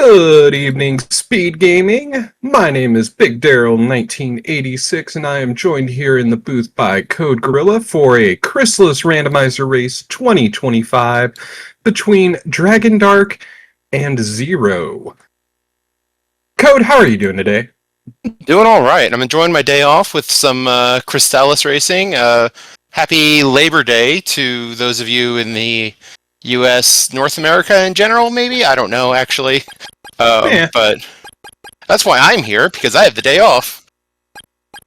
Good evening, Speed Gaming. My name is Big Daryl 1986, and I am joined here in the booth by Code Gorilla for a Crystalis Randomizer race 2025 between Dragondarch and Zero. Code, how are you doing today? Doing all right. I'm enjoying my day off with some Crystalis racing. Happy Labor Day to those of you in the U.S., North America in general, maybe? I don't know, actually. But that's why I'm here, because I have the day off.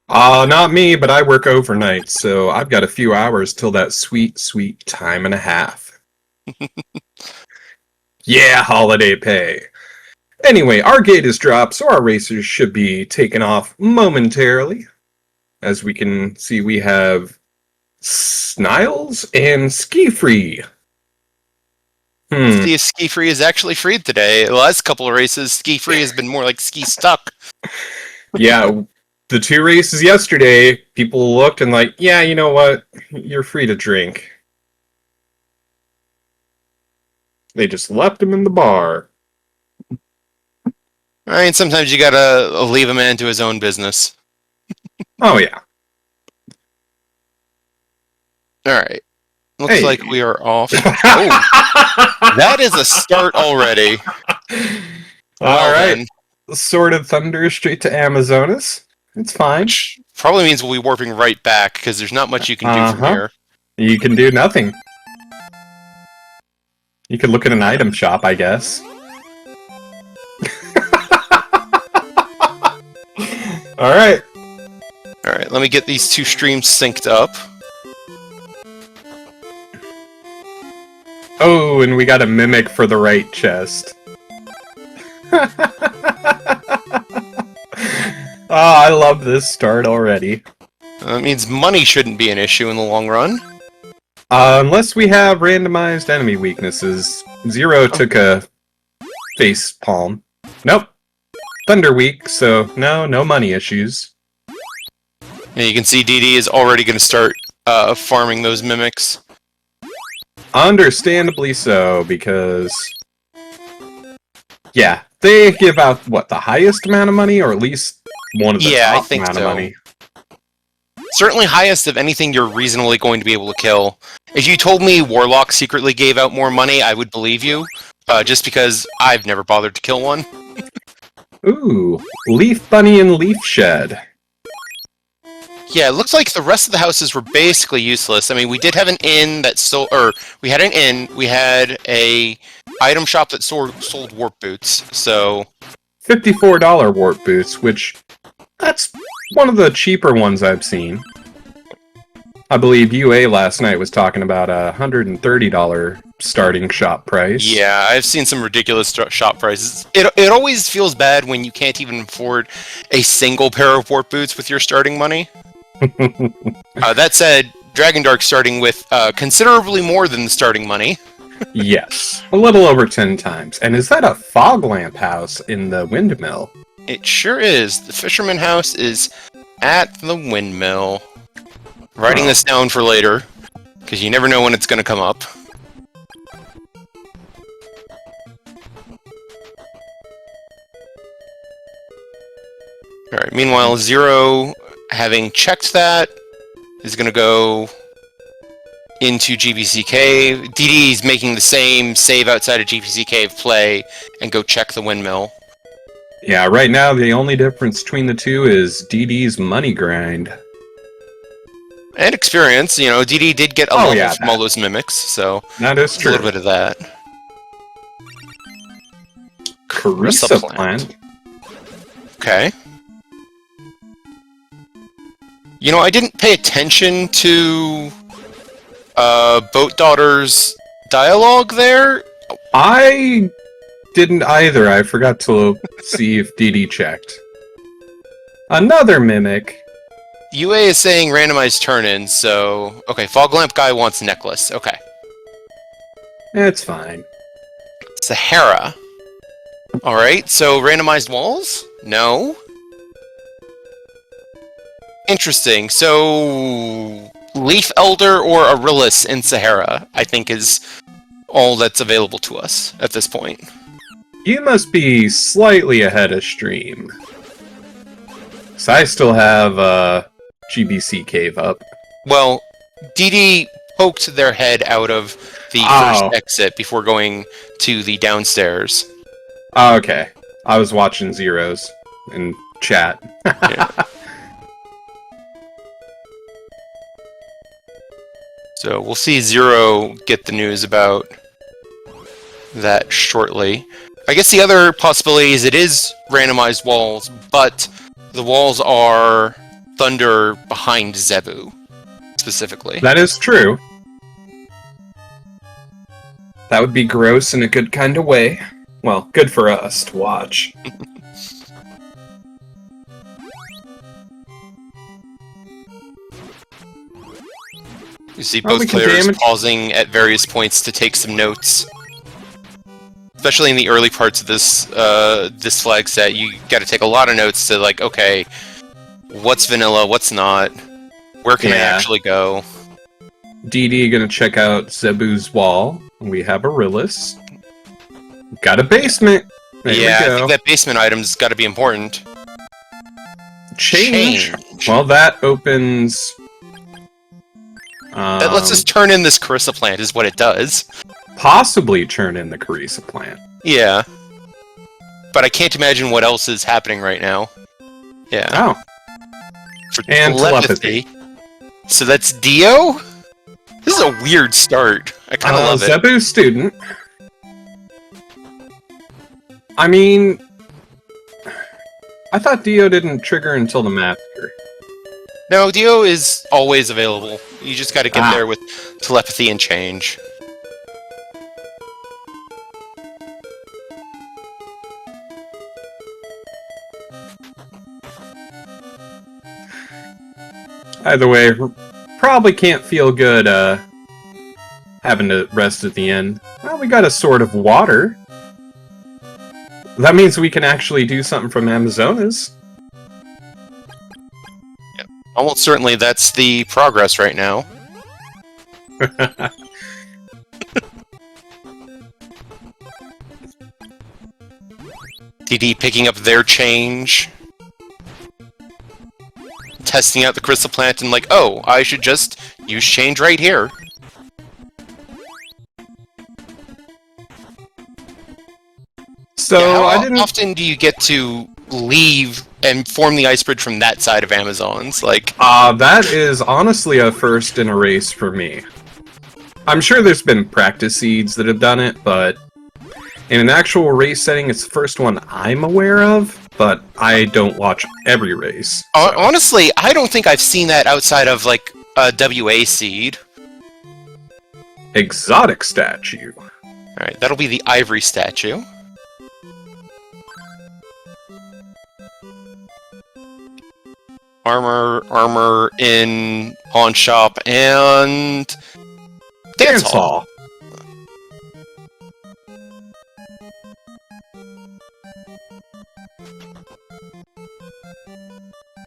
Not me, but I work overnight, so I've got a few hours till that sweet, sweet time and a half. Yeah, holiday pay. Anyway, our gate is dropped, so our racers should be taken off momentarily. As we can see, we have Sniles and Ski Free. Ski Free is actually freed today. The last couple of races, Ski Free has been more like Ski Stuck. Yeah, the two races yesterday, people looked and like, yeah, you know what? You're free to drink. They just left him in the bar. I mean, sometimes you gotta leave a man to his own business. Oh, yeah. Alright. Looks like we are off. Oh, that is a start already. Alright. Sword of Thunder straight to Amazonas. It's fine. Which probably means we'll be warping right back, because there's not much you can do from here. You can do nothing. You could look at an item shop, I guess. Alright. Alright, let me get these two streams synced up. Oh, and we got a mimic for the right chest. I love this start already. That means money shouldn't be an issue in the long run. Unless we have randomized enemy weaknesses. Zero took a face palm. Nope. Thunder weak, so no money issues. And you can see DD is already going to start farming those mimics. Understandably so, because... yeah, they give out, what, the highest amount of money? Or at least one of the top amount of money? Certainly highest of anything you're reasonably going to be able to kill. If you told me Warlock secretly gave out more money, I would believe you. Just because I've never bothered to kill one. Ooh, Leaf Bunny and Leaf Shed. Yeah, it looks like the rest of the houses were basically useless. I mean, we did have an inn that sold, we had an inn, we had a item shop that sold warp boots, so... $54 warp boots, which, that's one of the cheaper ones I've seen. I believe UA last night was talking about a $130 starting shop price. Yeah, I've seen some ridiculous shop prices. It always feels bad when you can't even afford a single pair of warp boots with your starting money. That said, Dragondarch starting with considerably more than the starting money. Yes, a little over 10 times. And is that a fog lamp house in the windmill? It sure is. The Fisherman House is at the windmill. Writing this down for later, because you never know when it's going to come up. Alright, meanwhile, Zero, having checked that, is going to go into GVC Cave. DD's making the same save outside of GVC Cave play and go check the windmill. Yeah, right now the only difference between the two is DD's money grind. And experience, you know, DD did get a level from all those mimics, so... that is true. A little bit of that. Carissa plant. Okay. You know, I didn't pay attention to Boat Daughter's dialogue there. I didn't either. I forgot to see if DD checked. Another mimic. UA is saying randomized turn-ins, so... okay, Fog Lamp guy wants necklace. Okay. It's fine. Sahara. Alright, so randomized walls? No. Interesting. So... Leaf Elder or Arillis in Sahara, I think, is all that's available to us at this point. You must be slightly ahead of stream. So I still have GBC Cave up. Well, DD poked their head out of the first exit before going to the downstairs. Oh, okay. I was watching Zeros in chat. Yeah. So we'll see Zero get the news about that shortly. I guess the other possibility is it is randomized walls, but the walls are thunder behind Zebu, specifically. That is true. That would be gross in a good kind of way. Well, good for us to watch. You see both players pausing at various points to take some notes. Especially in the early parts of this this flag set, you got to take a lot of notes to like, okay, what's vanilla, what's not, where can I actually go? DD gonna check out Zebu's wall. We have Arillis. Got a basement. There we go. I think that basement item's got to be important. Change. Well, that opens. Let's just turn in this Carissa plant, is what it does. Possibly turn in the Carissa plant. Yeah. But I can't imagine what else is happening right now. Yeah. Oh. And telepathy. So that's Dio? This is a weird start. I kind of love it. Zebu student. I mean, I thought Dio didn't trigger until the master. No, Dio is always available. You just got to get there with telepathy and change. Either way, probably can't feel good having to rest at the end. Well, we got a Sword of Water. That means we can actually do something from Amazonas. Yep. Almost certainly that's the progress right now. DD picking up their change. Testing out the crystal plant and like, oh, I should just use change right here. So yeah, how often do you get to leave and form the ice bridge from that side of Amazons? Like, that is honestly a first in a race for me. I'm sure there's been practice seeds that have done it, but in an actual race setting, it's the first one I'm aware of. But I don't watch every race. So. Honestly, I don't think I've seen that outside of, like, a WA seed. Exotic statue. Alright, that'll be the ivory statue. Armor in pawn shop, and... Dance hall.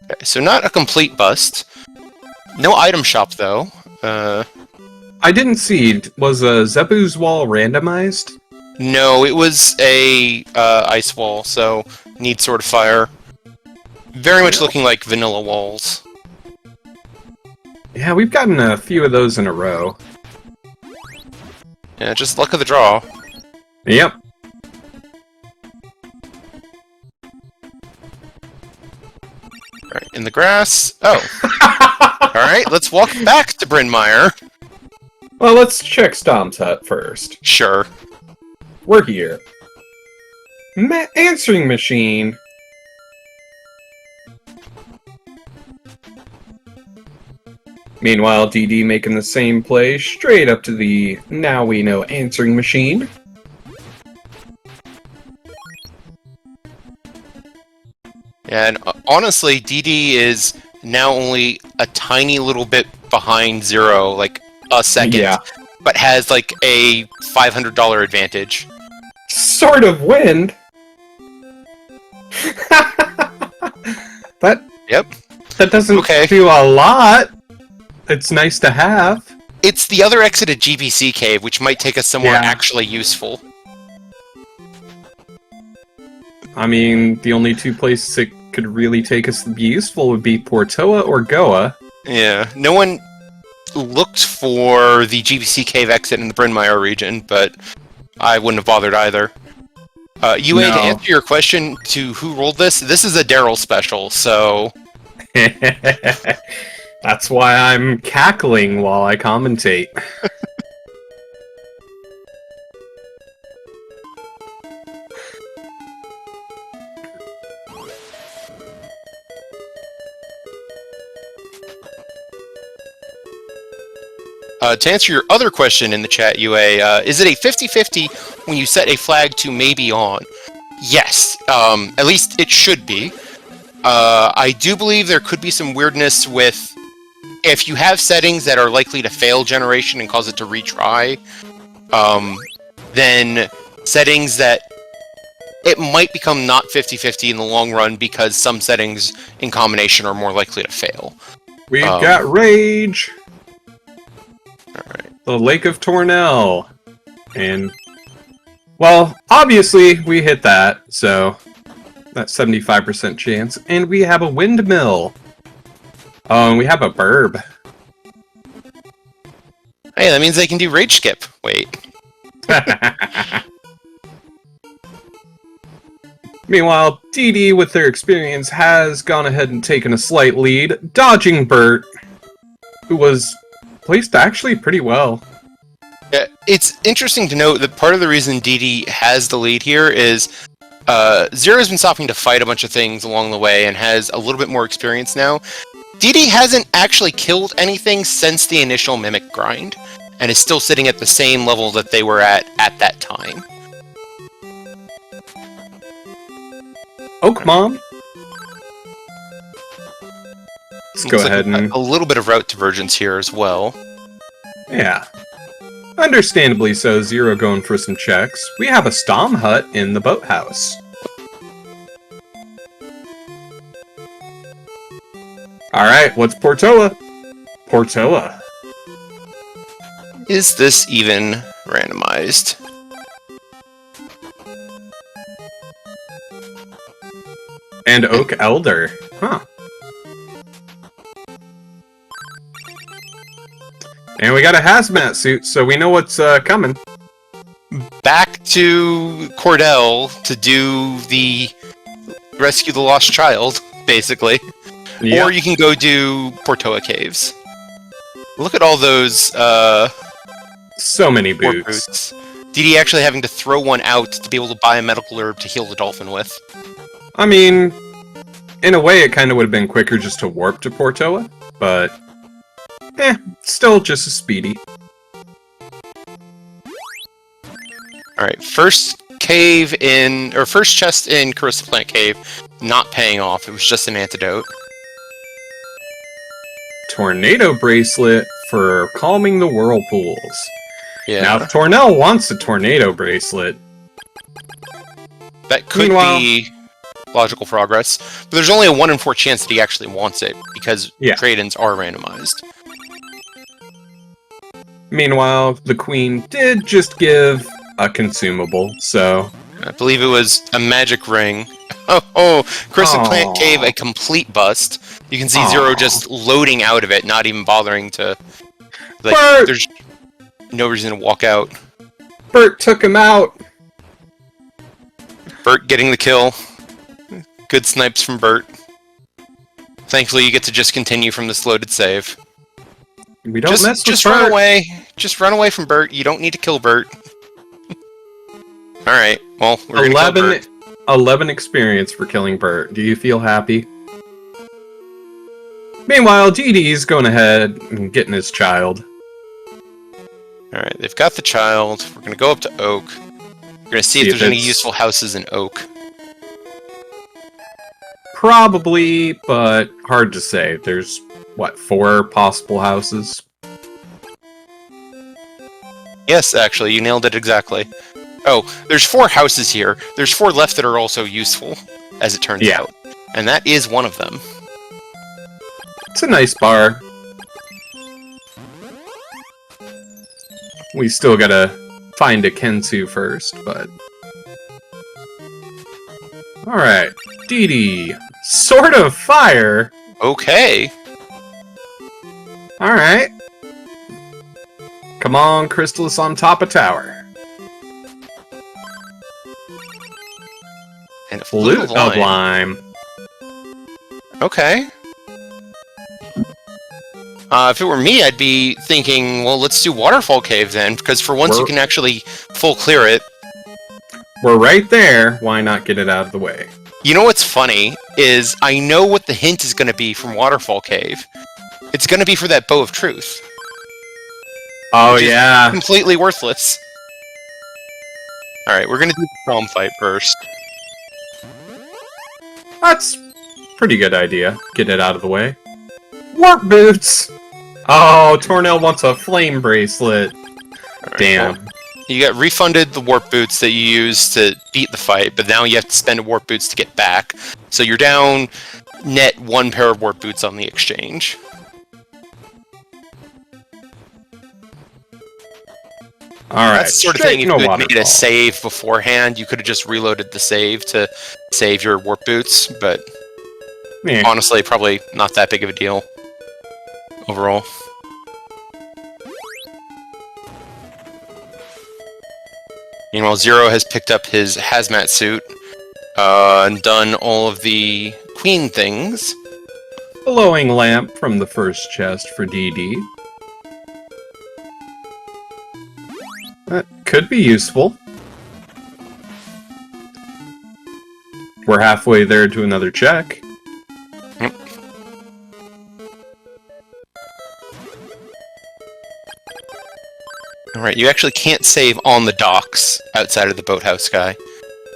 Okay, so not a complete bust. No item shop, though. I didn't see. Was Zebu's wall randomized? No, it was a ice wall, so need Sword of Fire. Very much looking like vanilla walls. Yeah, we've gotten a few of those in a row. Yeah, just luck of the draw. Yep. Alright, in the grass. Oh. Alright, let's walk back to Bryn Mawr. Well, let's check Stomp's hut first. Sure. We're here. Answering machine. Meanwhile, DD making the same play straight up to the now we know answering machine. And honestly, DD is now only a tiny little bit behind Zero, like a second, but has like a $500 advantage. Sort of wind. That doesn't do a lot. It's nice to have. It's the other exit at GBC Cave, which might take us somewhere actually useful. I mean, the only two places it could really take us to be useful would be Portoa or Goa. Yeah, no one looked for the GBC cave exit in the Bryn Mawr region, but I wouldn't have bothered either. UA, to answer your question to who rolled this is a Daryl special, so... That's why I'm cackling while I commentate. To answer your other question in the chat, UA, is it a 50-50 when you set a flag to maybe on? Yes, at least it should be. I do believe there could be some weirdness with if you have settings that are likely to fail generation and cause it to retry, then settings that it might become not 50-50 in the long run because some settings in combination are more likely to fail. We've got Rage! Alright. The Lake of Tornell. And, well, obviously we hit that, so that's 75% chance. And we have a windmill. Oh, and we have a burb. Hey, that means they can do rage skip. Wait. Meanwhile, DD, with their experience, has gone ahead and taken a slight lead, dodging Bert, who was placed actually pretty well. Yeah, it's interesting to note that part of the reason DD has the lead here is Zero's been stopping to fight a bunch of things along the way and has a little bit more experience now. DD hasn't actually killed anything since the initial Mimic grind, and is still sitting at the same level that they were at that time. Oak Mom? Let's go ahead and... A little bit of route divergence here as well. Yeah. Understandably so, Zero going for some checks. We have a Stom Hut in the boathouse. Alright, what's Portoa? Portoa. Is this even randomized? And Oak Elder. Huh. And we got a hazmat suit, so we know what's coming. Back to Cordell to do the rescue the lost child, basically. Yep. Or you can go do Portoa Caves. Look at all those, so many boots. DD actually having to throw one out to be able to buy a medical herb to heal the dolphin with. I mean, in a way it kind of would have been quicker just to warp to Portoa, but... still just as speedy. Alright, first cave in... or first chest in Crystalis Plant Cave, not paying off, it was just an antidote. Tornado Bracelet for calming the whirlpools. Yeah. Now, if Tornell wants a Tornado Bracelet... That could be logical progress, but there's only a 1 in 4 chance that he actually wants it, because trade-ins are randomized. Meanwhile, the Queen did just give a consumable, so... I believe it was a magic ring. Oh, Crystalis Plant Cave, a complete bust. You can see Zero just loading out of it, not even bothering to... like, Bert! There's no reason to walk out. Bert took him out! Bert getting the kill. Good snipes from Bert. Thankfully, you get to just continue from this loaded save. We don't mess with just Bert. run away. Just run away from Bert. You don't need to kill Bert. Alright, well, we're 11 experience for killing Bert. Do you feel happy? Meanwhile, DD's going ahead and getting his child. Alright, they've got the child. We're going to go up to Oak. We're going to see if there's any useful houses in Oak. Probably, but hard to say. There's, what, 4 possible houses? Yes, actually, you nailed it exactly. Oh, there's 4 houses here. There's 4 left that are also useful, as it turns out. And that is one of them. It's a nice bar. We still gotta find a Kensu first, but... Alright, Dee Dee. Sword of Fire? Okay. Alright. Come on, Crystalis on top of tower. And Flute of Lime. Okay. If it were me, I'd be thinking, well, let's do Waterfall Cave then, because for once you can actually full clear it. We're right there. Why not get it out of the way? You know what's funny is I know what the hint is going to be from Waterfall Cave. It's going to be for that Bow of Truth. Oh, yeah. Completely worthless. Alright, we're going to do the Psalm fight first. That's a pretty good idea. Get it out of the way. Warp Boots! Oh, Tornell wants a flame bracelet. Right, damn. Well, you got refunded the warp boots that you used to beat the fight, but now you have to spend warp boots to get back. So you're down net 1 pair of warp boots on the exchange. Alright. That's the sort of thing, if you had made a save beforehand, you could have just reloaded the save to save your warp boots, but honestly, probably not that big of a deal overall. Meanwhile, Zero has picked up his hazmat suit and done all of the queen things. Glowing lamp from the first chest for DD. That could be useful. We're halfway there to another check. Yep. Alright, you actually can't save on the docks outside of the boathouse guy.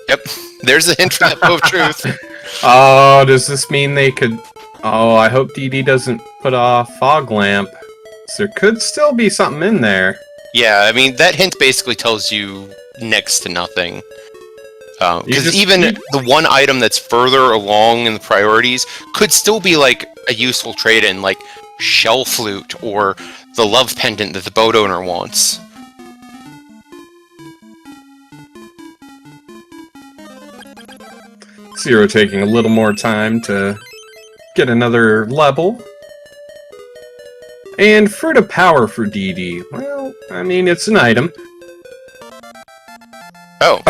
Yep, there's a hint for that Bow of Truth. Oh, does this mean they could... Oh, I hope DD doesn't put off Fog Lamp. So there could still be something in there. Yeah, I mean, that hint basically tells you next to nothing. Because even the one item that's further along in the priorities could still be, like, a useful trade-in, like Shell Flute or the Love Pendant that the boat owner wants. Zero taking a little more time to get another level. And Fruit of Power for DD. Well, I mean, it's an item. Oh.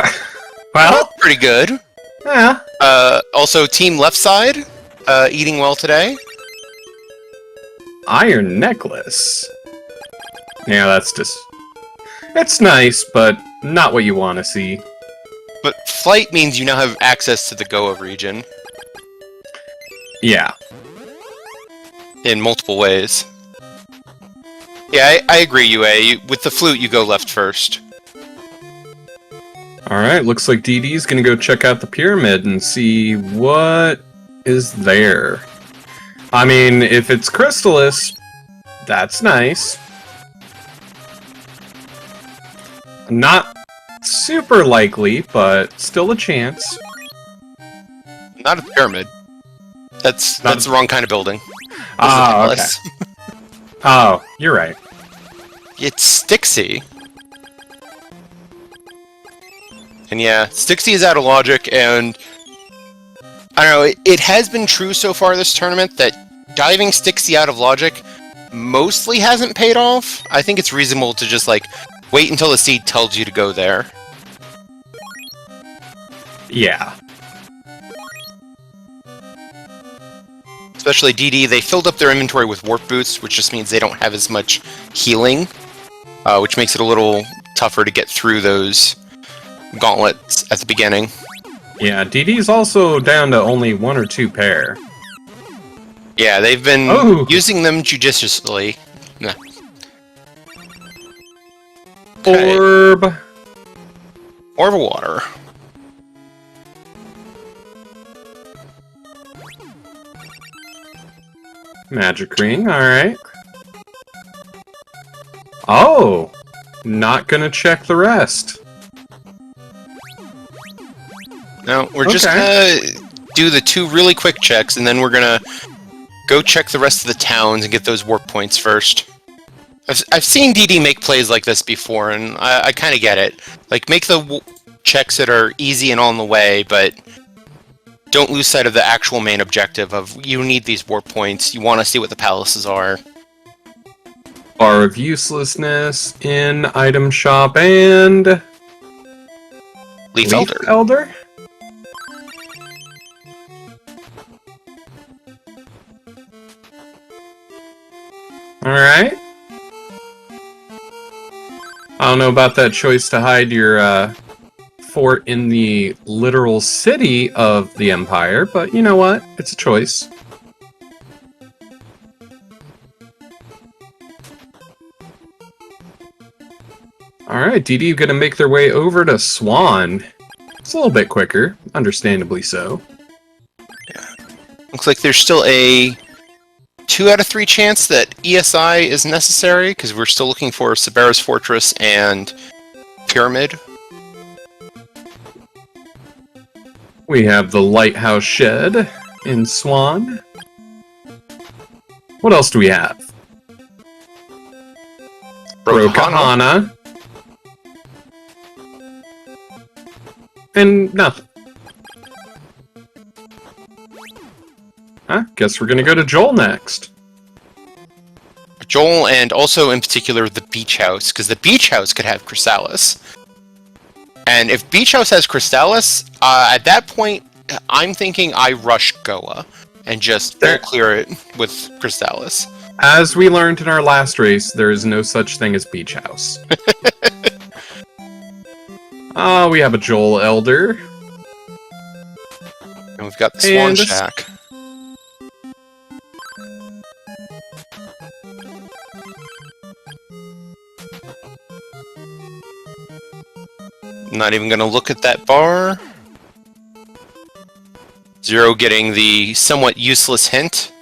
Well, pretty good. Yeah. Also, team left side, eating well today. Iron Necklace. Yeah, that's just... It's nice, but not what you want to see. But flight means you now have access to the Goa region. Yeah. In multiple ways. Yeah, I agree, UA. With the flute, you go left first. Alright, looks like DD's gonna go check out the pyramid and see what is there. I mean, if it's Crystalis, that's nice. Not super likely, but still a chance. Not a pyramid. That's the wrong kind of building. Oh, okay. Oh, you're right. It's Stixie. And yeah, Stixie is out of logic, and I don't know, it has been true so far this tournament that diving Stixie out of logic mostly hasn't paid off. I think it's reasonable to just, like, wait until the seed tells you to go there. Yeah. Especially DD, they filled up their inventory with warp boots, which just means they don't have as much healing, which makes it a little tougher to get through those gauntlets at the beginning. Yeah, DD's also down to only 1 or 2 pair. Yeah, they've been using them judiciously. Nah. Okay. Orb. Orb of water. Magic ring, alright. Oh! Not gonna check the rest. No, we're just gonna do the 2 really quick checks, and then we're gonna go check the rest of the towns and get those warp points first. I've seen DD make plays like this before, and I kind of get it. Like, make the checks that are easy and on the way, but don't lose sight of the actual main objective of you need these warp points. You want to see what the palaces are. Bar of Uselessness in Item Shop and... Leaf Elder. Elder? Alright. I don't know about that choice to hide your fort in the literal city of the Empire, but you know what? It's a choice. Alright, DD gonna make their way over to Swan. It's a little bit quicker, understandably so. Yeah. Looks like there's still a 2 out of 3 chance that ESI is necessary, because we're still looking for Sabera's Fortress and Pyramid. We have the Lighthouse Shed in Swan. What else do we have? Brokahana. And nothing. Huh? Guess we're gonna go to Joel next. Joel, and also in particular the Beach House, because the Beach House could have Crystalis. And if Beach House has Crystalis, at that point, I'm thinking I rush Goa and just clear it with Crystalis. As we learned in our last race, there is no such thing as Beach House. We have a Joel Elder. And we've got the Swan Shack. Not even going to look at that bar. Zero getting the somewhat useless hint.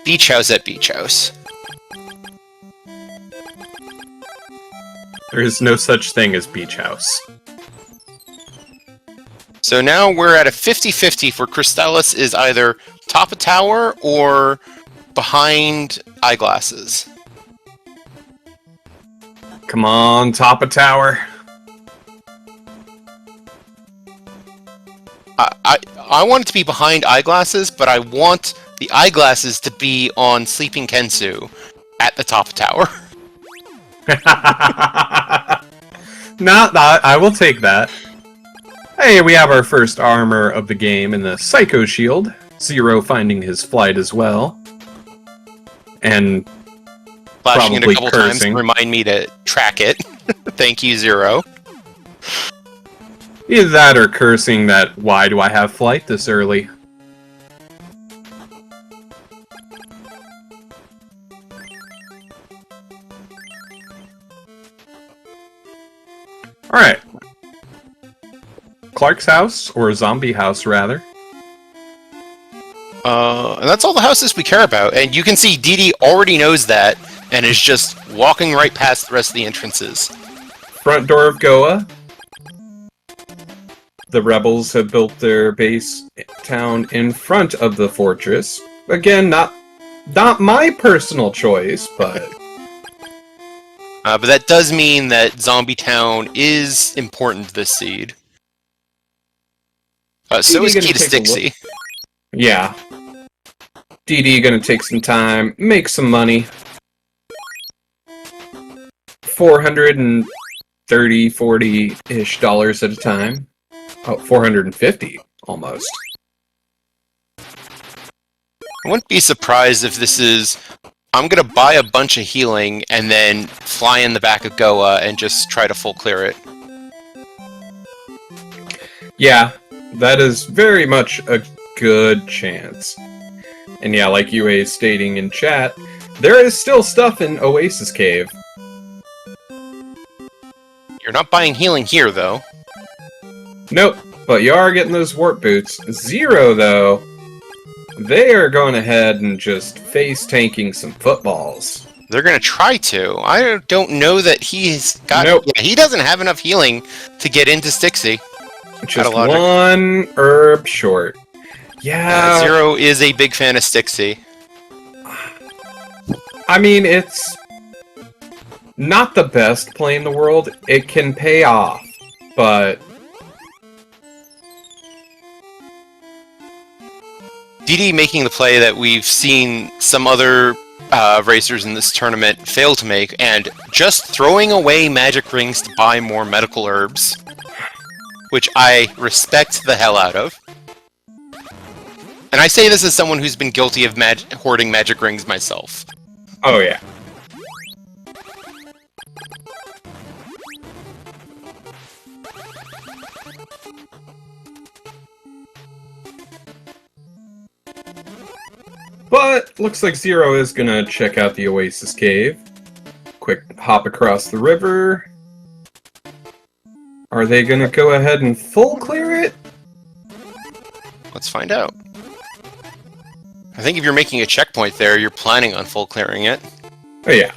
Beach House at Beach House. There is no such thing as Beach House. So now we're at a 50-50 for Crystalis is either top of tower or behind eyeglasses. Come on, top of tower. I want it to be behind eyeglasses, but I want the eyeglasses to be on Sleeping Kensu at the top of tower. I will take that. Hey, we have our first armor of the game in the Psycho Shield. Zero finding his flight as well. And flashing it a couple times to cursing. remind me to track it. Thank you, Zero. Either that or cursing that, why do I have flight this early? Alright. Clark's house, or zombie house, rather. And that's all the houses we care about. And you can see DD already knows that, and is just walking right past the rest of the entrances. Front door of Goa. The rebels have built their base town in front of the fortress. Again, not my personal choice, but... but that does mean that Zombie Town is important to this seed. So is Key to Stixie. Yeah. DD gonna take some time, make some money. 430, 40-ish dollars at a time. Oh, 450, almost. I wouldn't be surprised if this is... I'm gonna buy a bunch of healing and then fly in the back of Goa and just try to full clear it. Yeah, that is very much a good chance. And yeah, like UA is stating in chat, there is still stuff in Oasis Cave. You're not buying healing here, though. Nope, but you are getting those warp boots. Zero, though, they are going ahead and just face-tanking some footballs. They're gonna try to. I don't know that he's got... Nope. Yeah, he doesn't have enough healing to get into Stixie. Just one herb short. Yeah. Zero is a big fan of Stixie. I mean, it's not the best play in the world. It can pay off, but DD making the play that we've seen some other racers in this tournament fail to make, and just throwing away magic rings to buy more medical herbs, which I respect the hell out of. And I say this as someone who's been guilty of hoarding magic rings myself. Oh, yeah. But looks like Zero is gonna check out the Oasis Cave. Quick hop across the river. Are they gonna go ahead and full clear it? Let's find out. I think if you're making a checkpoint there, you're planning on full clearing it. Oh yeah.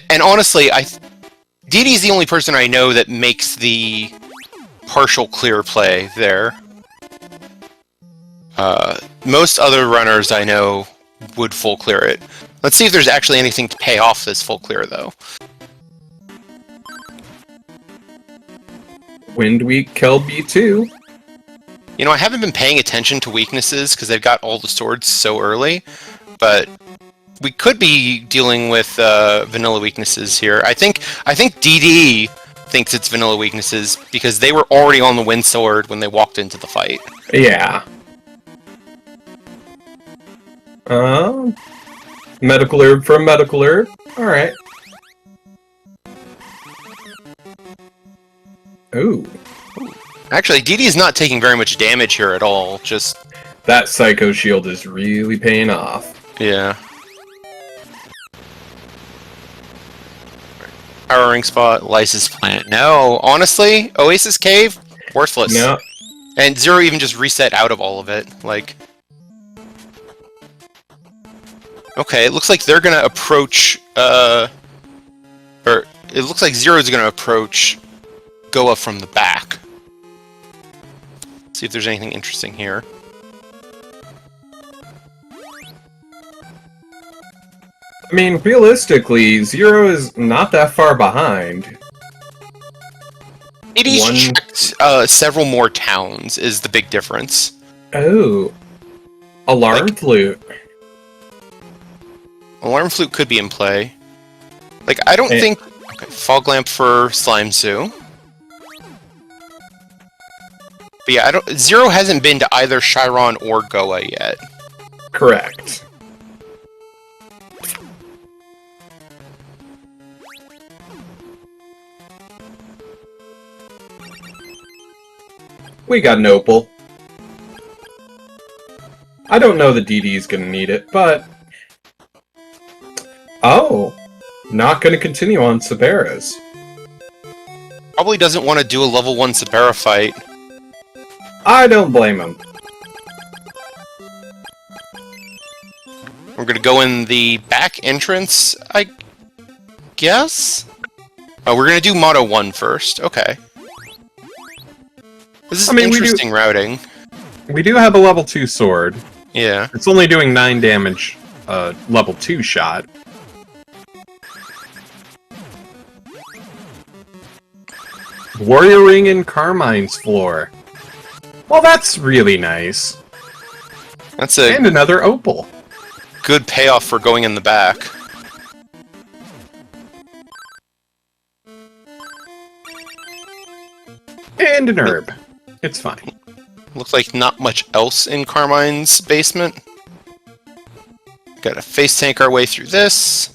And honestly, DD's the only person I know that makes the partial clear play there. Most other runners I know would full clear it. Let's see if there's actually anything to pay off this full clear, though. Wind Weak Kelby 2. You know, I haven't been paying attention to weaknesses because they've got all the swords so early, but we could be dealing with vanilla weaknesses here. I think DD thinks it's vanilla weaknesses because they were already on the wind sword when they walked into the fight. Yeah. Medical herb for a medical herb. Alright. Ooh. Actually, DD's not taking very much damage here at all, just... That Psycho Shield is really paying off. Yeah. Powering spot, Lysis plant. No, honestly, Oasis Cave, worthless. No. And Zero even just reset out of all of it, like... Okay, it looks like they're gonna approach, or it looks like Zero's gonna approach Goa from the back. See if there's anything interesting here. I mean, realistically, Zero is not that far behind. He's checked several more towns is the big difference. Oh. Alarm Flute. Alarm Flute could be in play. Like, I don't think... Okay, Fog Lamp for Slime Zoo. But yeah, Zero hasn't been to either Chiron or Goa yet. Correct. We got an Opal. I don't know that DD's gonna need it, but... Oh! Not gonna continue on Sabera's. Probably doesn't want to do a level 1 Sabera fight. I don't blame him. We're gonna go in the back entrance, I guess? Oh, we're gonna do Motto 1 first. Okay. This is interesting routing. We do have a level 2 sword. Yeah. It's only doing 9 damage, level 2 shot. Warrior Ring and Carmine's Floor. Well, that's really nice. That's a... And another Opal. Good payoff for going in the back. And an herb. It's fine. Looks like not much else in Carmine's basement. Gotta face tank our way through this.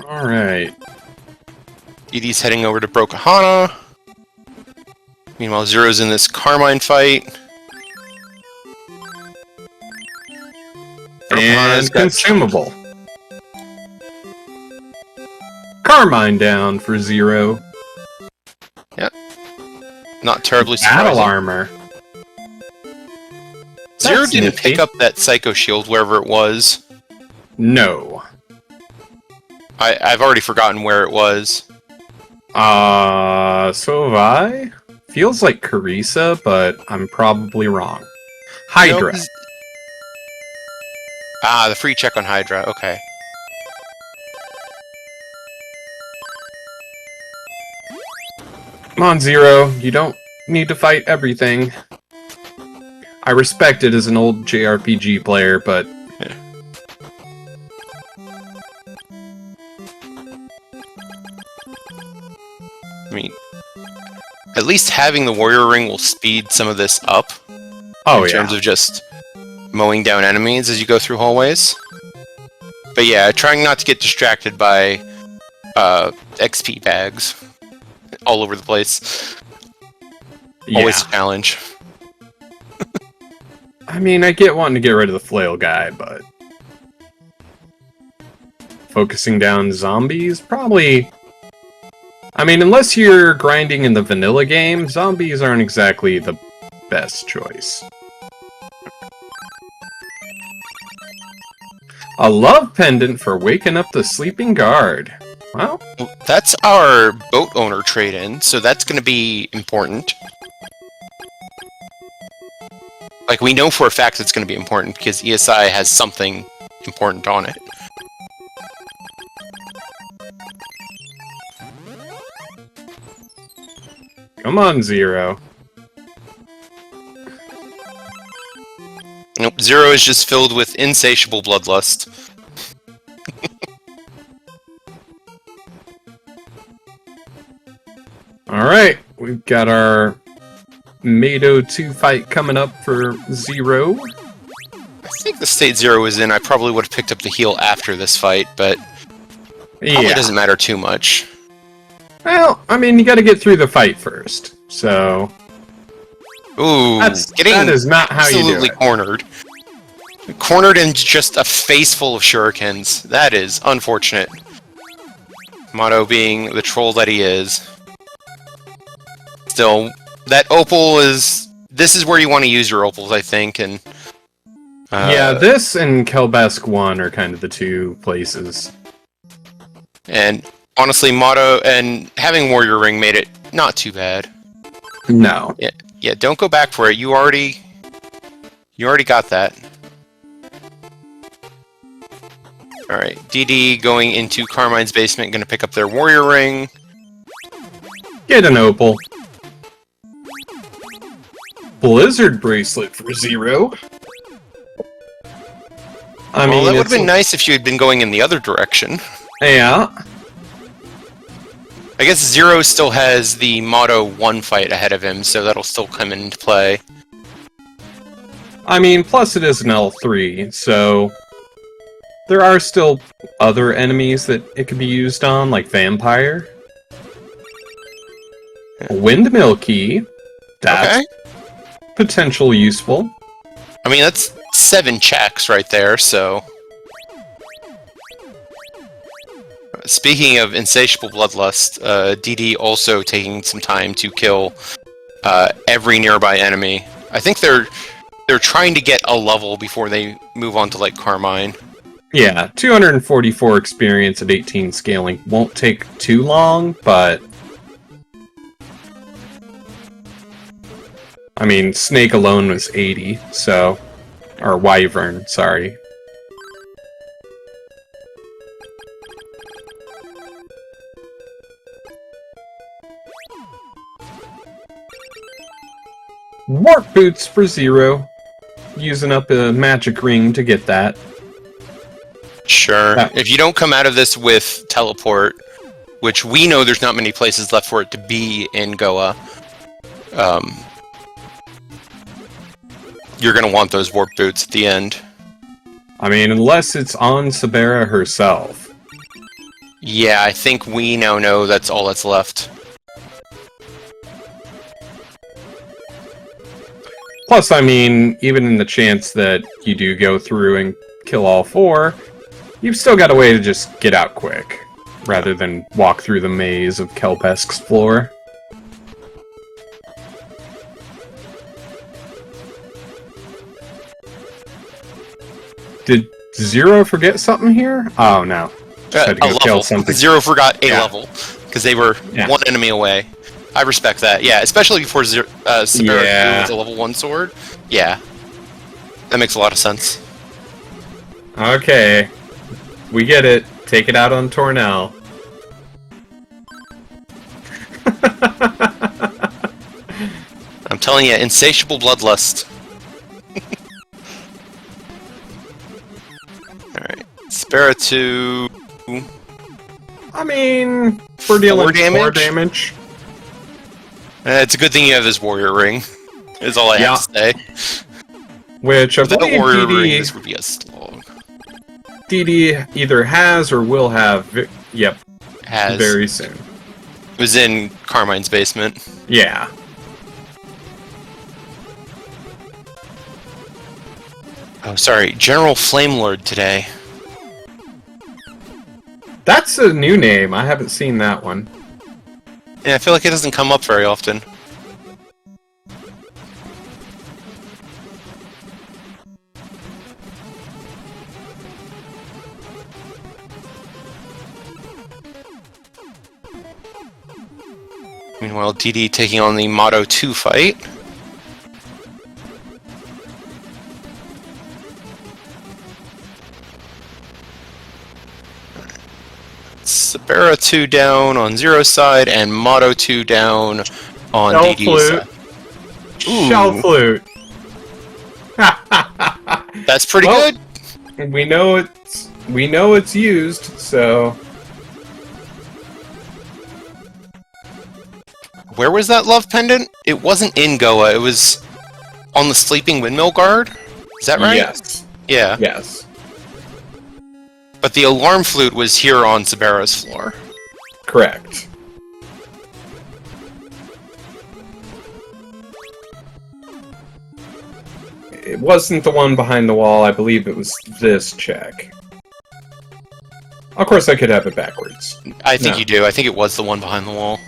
Alright. DD's heading over to Brokahana. Meanwhile, Zero's in this Carmine fight. And consumable. Carmine down for Zero. Yep. Not terribly surprising. Battle armor. Zero That's didn't nifty. pick up that Psycho Shield wherever it was. No. I've already forgotten where it was. So have I? Feels like Carissa, but I'm probably wrong. Hydra. No, the free check on Hydra, okay. Come on, Zero. You don't need to fight everything. I respect it as an old JRPG player, but... Yeah. I mean, at least having the warrior ring will speed some of this up. Oh, in terms of just mowing down enemies as you go through hallways. But yeah, trying not to get distracted by XP bags all over the place. Always a challenge. I mean, I get wanting to get rid of the flail guy, but... focusing down zombies? Probably... I mean, unless you're grinding in the vanilla game, zombies aren't exactly the best choice. A love pendant for waking up the sleeping guard. Well, that's our boat owner trade-in, so that's going to be important. Like, we know for a fact it's going to be important because ESI has something important on it. Come on, Zero. Nope, Zero is just filled with insatiable bloodlust. Alright, we've got our Mado 2 fight coming up for Zero. I think the state Zero is in, I probably would have picked up the heal after this fight, but probably doesn't matter too much. Well, I mean, you gotta get through the fight first, so... Ooh, that is not how you do it. Absolutely cornered. Cornered in just a face full of shurikens. That is unfortunate. Motto being the troll that he is. Still, that opal is... This is where you want to use your opals, I think, and... yeah, this and Kelbesk 1 are kind of the two places. And honestly, Motto and having Warrior Ring made it not too bad. No. Yeah, don't go back for it. You already got that. Alright, DD going into Carmine's basement, gonna pick up their Warrior Ring. Get an opal. Blizzard bracelet for Zero. I mean, that would have been nice if you had been going in the other direction. Yeah. I guess Zero still has the Motto 1 fight ahead of him, so that'll still come into play. I mean, plus it is an L3, so... there are still other enemies that it could be used on, like Vampire. A Windmill Key. That's potential useful. I mean, that's 7 checks right there, so... Speaking of insatiable bloodlust, DD also taking some time to kill every nearby enemy. I think they're trying to get a level before they move on to, like, Carmine. Yeah, 244 experience at 18 scaling won't take too long, but... I mean, Snake alone was 80, so... Or Wyvern, sorry. Warp Boots for Zero. Using up a magic ring to get that. Sure. If you don't come out of this with teleport, which we know there's not many places left for it to be in Goa, you're going to want those warp boots at the end. I mean, unless it's on Sabera herself. Yeah, I think we now know that's all that's left. Plus, I mean, even in the chance that you do go through and kill all 4, you've still got a way to just get out quick, rather than walk through the maze of Kelpesk's floor. Did Zero forget something here? Oh, no. Just had to go kill something. Zero forgot a level, because they were one enemy away. I respect that, yeah, especially before Sabera with a level 1 sword. Yeah, that makes a lot of sense. Okay, we get it. Take it out on Tornell. telling you, insatiable bloodlust. Alright. Sparrow 2. I mean, we're dealing 4 damage. It's a good thing you have this warrior ring, is all I have to say. Which, I without believe warrior DD, ring, this would be a slog. DD either has or will have, Has. very soon. It was in Carmine's basement. Yeah. Oh, sorry, General Flamelord today. That's a new name. I haven't seen that one. Yeah, I feel like it doesn't come up very often. Meanwhile, DD taking on the Motto 2 fight. Sabera 2 down on Zero's side, and Motto 2 down on Shell DD's flute. side. Ooh. Shell flute. That's pretty Well, good. We know it's used, so Where was that love pendant? It wasn't in Goa, it was on the Sleeping Windmill Guard? Is that right? yes. Yeah. Yes. But the alarm flute was here on Sabera's floor. Correct. It wasn't the one behind the wall. I believe it was this check. Of course, I could have it backwards. I think No. you do. I think it was the one behind the wall.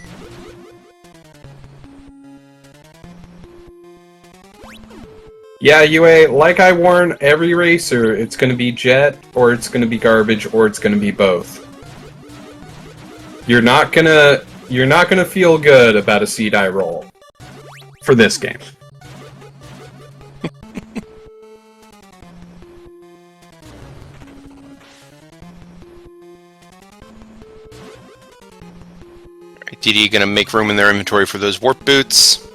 Yeah, UA, like I warn every racer, it's going to be jet, or it's going to be garbage, or it's going to be both. You're not gonna feel good about a C-die roll for this game. DD gonna make room in their inventory for those warp boots.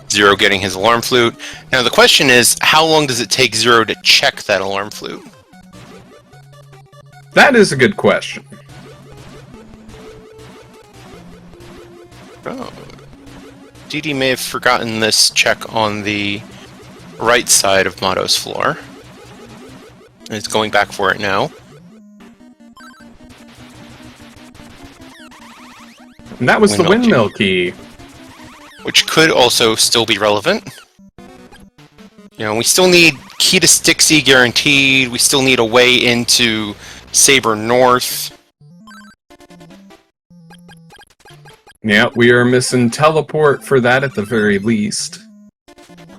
Zero getting his alarm flute. Now the question is, how long does it take Zero to check that alarm flute? That is a good question. Oh. DD may have forgotten this check on the right side of Motto's floor. And it's going back for it now. And that was the Windmill windmill key. Which could also still be relevant. You know, we still need key to Stixie guaranteed. We still need a way into Saber North. Yeah, we are missing teleport for that at the very least.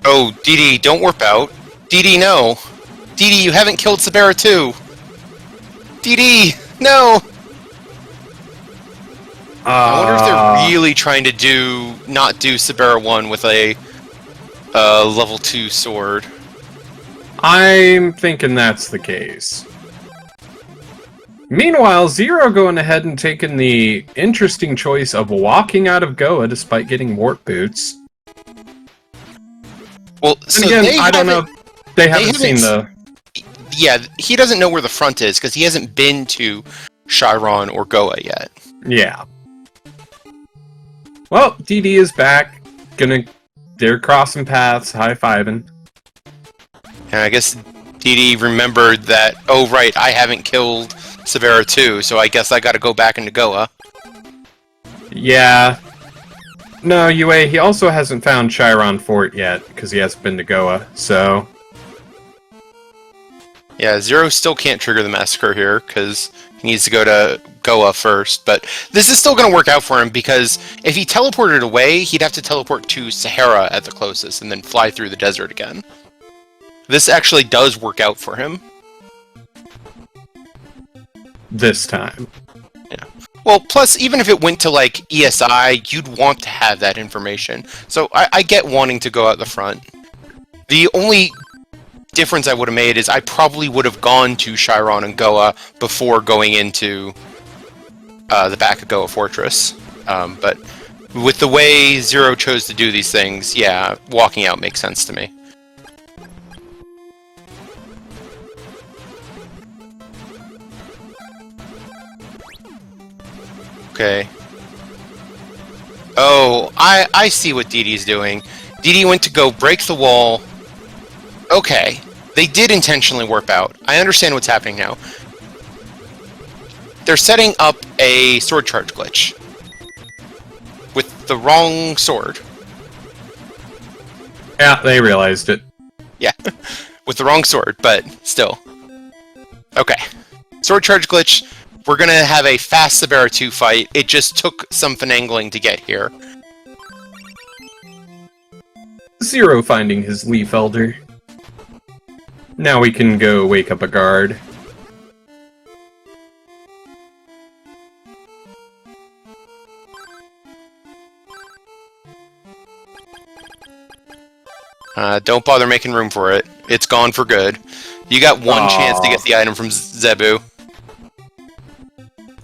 Oh, DD, don't warp out. DD, no. DD, you haven't killed Sabera 2. DD, no! I wonder if they're really trying to not do Sabera 1 with a level 2 sword. I'm thinking that's the case. Meanwhile, Zero going ahead and taking the interesting choice of walking out of Goa despite getting warp boots. Well, And so again, I don't know. They haven't seen the... Yeah, he doesn't know where the front is, because he hasn't been to Chiron or Goa yet. Yeah. Well, DD is back. They're crossing paths, high-fiving. And I guess DD remembered that, oh right, I haven't killed Sabera 2, so I guess I gotta go back into Goa. Yeah. No, UA, he also hasn't found Chiron Fort yet, because he hasn't been to Goa, so... Yeah, Zero still can't trigger the massacre here, because he needs to go to Goa first, but this is still going to work out for him, because if he teleported away, he'd have to teleport to Sahara at the closest, and then fly through the desert again. This actually does work out for him. This time. Yeah. Well, plus, even if it went to, like, ESI, you'd want to have that information. So I get wanting to go out the front. The only difference I would have made is I probably would have gone to Chiron and Goa before going into the back of Goa Fortress. But with the way Zero chose to do these things, yeah, walking out makes sense to me. Okay. Oh, I see what DD's doing. DD went to go break the wall. Okay. They did intentionally warp out. I understand what's happening now. They're setting up a sword charge glitch. With the wrong sword. Yeah, they realized it. Yeah. With the wrong sword, but still. Okay. Sword charge glitch. We're gonna have a fast Sabera 2 fight. It just took some finagling to get here. Zero finding his Leaf Elder. Now we can go wake up a guard. Don't bother making room for it. It's gone for good. You got one chance to get the item from Zebu.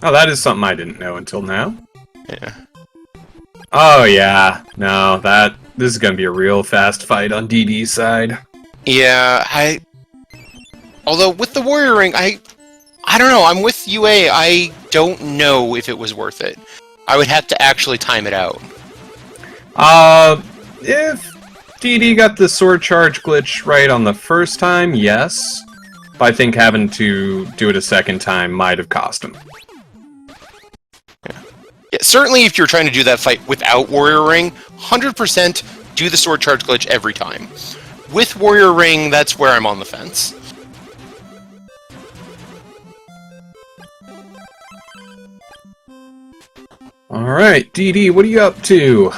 Oh, that is something I didn't know until now. Yeah. Oh, yeah. No, this is gonna be a real fast fight on DD's side. Yeah, although with the Warrior Ring, I don't know, I'm with UA, I don't know if it was worth it. I would have to actually time it out. If DD got the sword charge glitch right on the first time, yes. But I think having to do it a second time might have cost him. Yeah, certainly if you're trying to do that fight without Warrior Ring, 100% do the sword charge glitch every time. With Warrior Ring, that's where I'm on the fence. Alright, DD, what are you up to?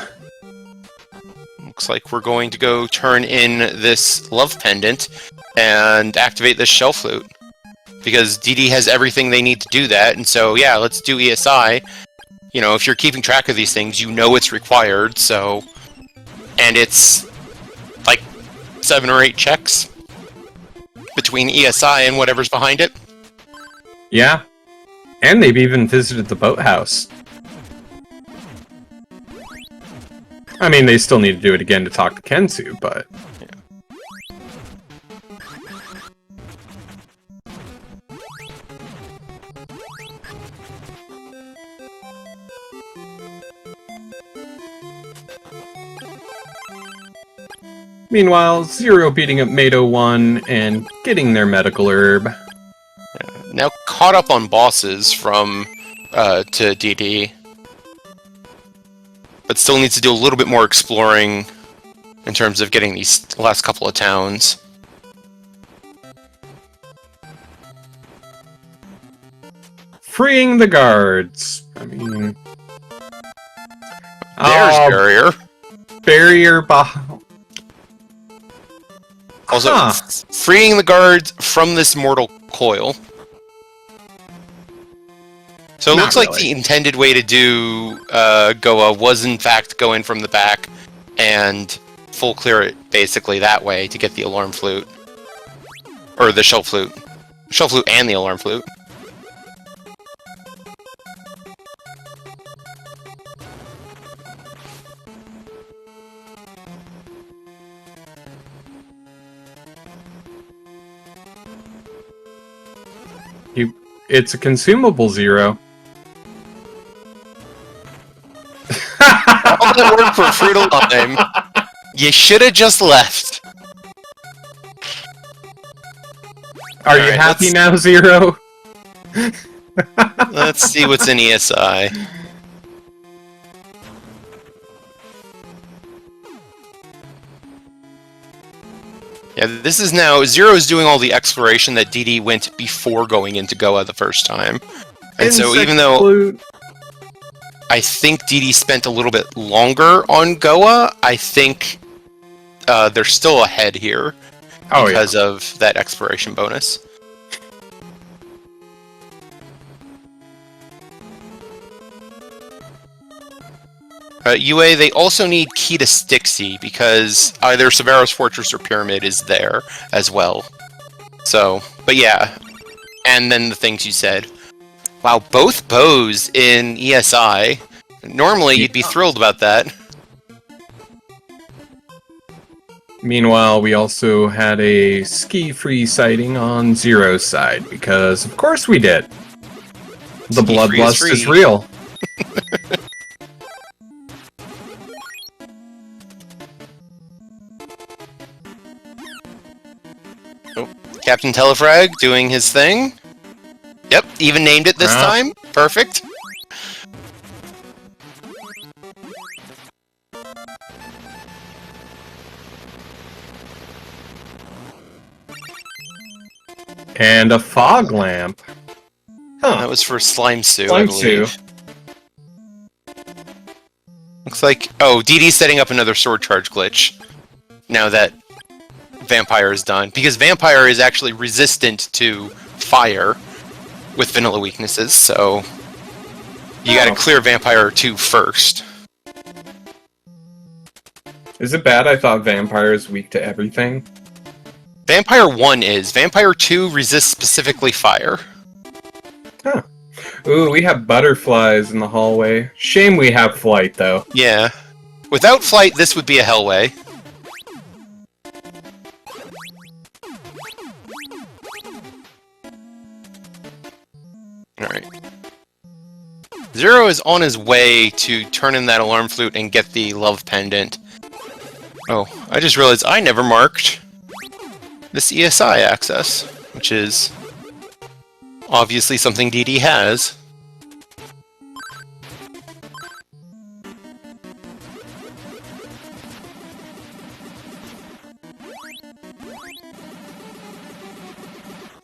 Looks like we're going to go turn in this love pendant and activate this shell flute. Because DD has everything they need to do that, and so yeah, let's do ESI. You know, if you're keeping track of these things, you know it's required, so... And it's... like 7 or 8 checks between ESI and whatever's behind it. Yeah. And they've even visited the boathouse. I mean, they still need to do it again to talk to Kensu, but... Yeah. Meanwhile, Zero beating up Mato 1 and getting their medical herb. Now caught up on bosses from to DD, but still needs to do a little bit more exploring in terms of getting these last couple of towns. Freeing the guards. I mean... There's barrier. Barrier Also, freeing the guards from this mortal coil. So it looks like the intended way to do Goa was in fact go in from the back and full clear it basically that way to get the alarm flute. Or the shell flute. Shell flute and the alarm flute. It's a consumable, Zero. All that work for fruit of lime. You should have just left. Are you happy now, Zero? Let's see what's in ESI. Yeah, this is now... Zero's doing all the exploration that DD went before going into Goa the first time. And so even though... Flute. I think DD spent a little bit longer on Goa, I think they're still ahead here because of that exploration bonus. UA, they also need key to Styxy because either Severos Fortress or Pyramid is there as well. So, but yeah. And then the things you said. Wow, both bows in ESI. Normally, you'd be thrilled about that. Meanwhile, we also had a ski-free sighting on Zero's side, because of course we did. The Ski-free is bloodlust is free. real. Oh, Captain Telefrag doing his thing. Yep, even named it this time. Perfect. And a fog lamp. Huh. That was for Slime Sue, I Slime believe. Sue. Looks like... Oh, DD's setting up another sword charge glitch. Now that Vampire is done. Because Vampire is actually resistant to fire with vanilla weaknesses, so... You gotta clear Vampire 2 first. Is it bad I thought Vampire is weak to everything? Vampire 1 is. Vampire 2 resists specifically fire. Huh. Ooh, we have butterflies in the hallway. Shame we have flight, though. Yeah. Without flight, this would be a hellway. Alright. Zero is on his way to turn in that alarm flute and get the love pendant. Oh, I just realized I never marked this ESI access, which is obviously something DD has.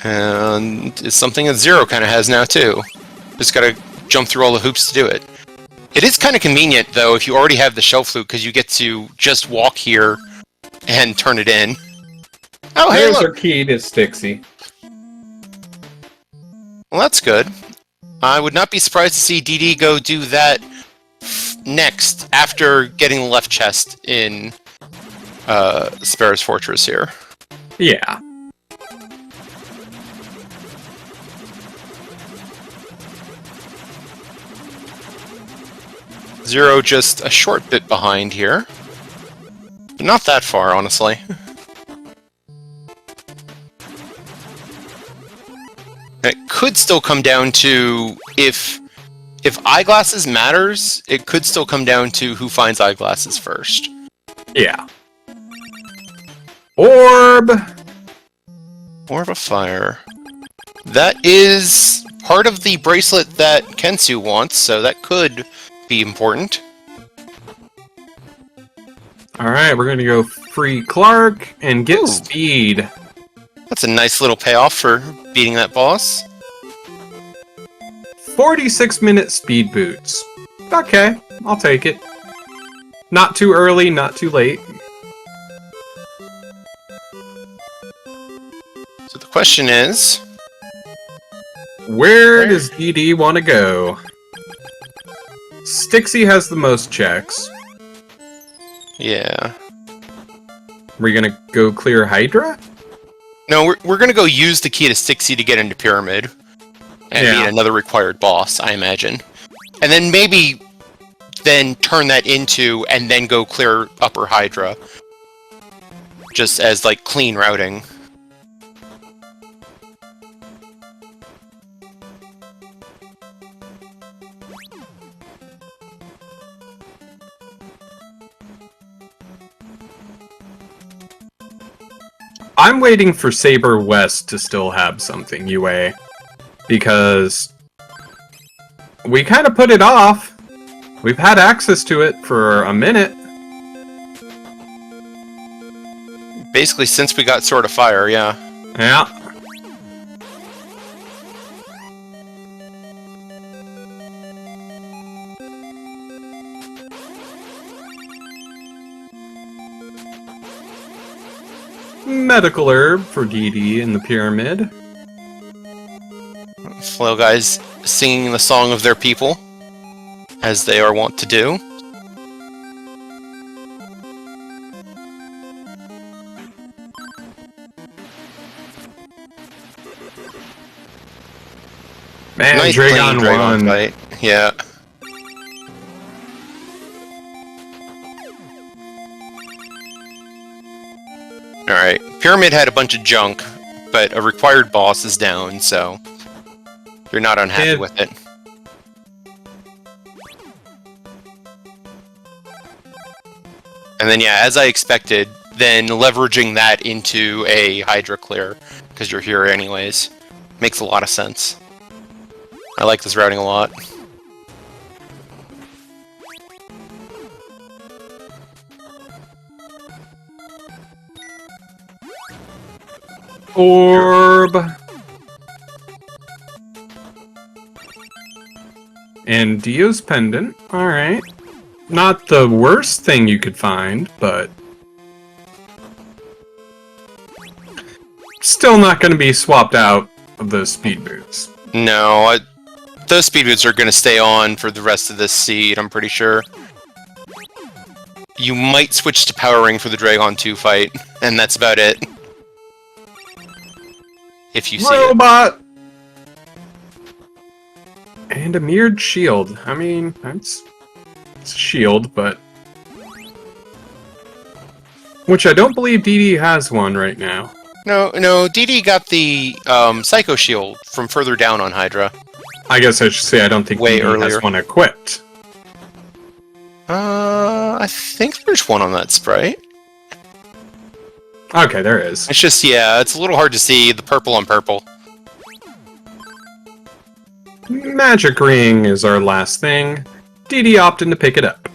And it's something that Zero kind of has now too. Just gotta jump through all the hoops to do it. It is kind of convenient though if you already have the shell flute, because you get to just walk here and turn it in. Oh, hey, Here's look! our key to Stixie. Well, that's good. I would not be surprised to see DD go do that next, after getting the left chest in Sparrow's Fortress here. Yeah. Zero just a short bit behind here. But not that far, honestly. It could still come down to, if eyeglasses matters, it could still come down to who finds eyeglasses first. Yeah. Orb! Orb of Fire. That is part of the bracelet that Kensu wants, so that could be important. Alright, we're gonna go free Clark and get speed. That's a nice little payoff for beating that boss. 46-minute speed boots. Okay, I'll take it. Not too early, not too late. So the question is... Where does DD want to go? Stixie has the most checks. Yeah. We're gonna go clear Hydra? No, we're gonna go use the key to Stixie to get into Pyramid. And beat another required boss, I imagine. And then maybe then turn that into, and then go clear Upper Hydra. Just as, like, clean routing. I'm waiting for Saber West to still have something, UA. Because we kind of put it off. We've had access to it for a minute. Basically, since we got Sword of Fire, yeah. Yeah. Medical herb for DD in the pyramid. Flail guys singing the song of their people, as they are wont to do. Man, Nice Dragon clean won. fight. Yeah. Pyramid had a bunch of junk, but a required boss is down, so you're not unhappy with it. And then, yeah, as I expected, then leveraging that into a Hydra clear, because you're here anyways, makes a lot of sense. I like this routing a lot. Orb. And Dio's pendant. Alright. Not the worst thing you could find, but still not going to be swapped out of those speed boots. No, those speed boots are going to stay on for the rest of this seed, I'm pretty sure. You might switch to Power Ring for the Dragon 2 fight, and that's about it. If you see Robot! And a mirrored shield. I mean, it's a shield, but... Which I don't believe DD has one right now. No, DD got the Psycho Shield from further down on Hydra. I guess I should say I don't think Way DD earlier. has one equipped. I think there's one on that sprite. Okay, there is. It's just, yeah, it's a little hard to see the purple on purple. Magic Ring is our last thing. DD opted to pick it up.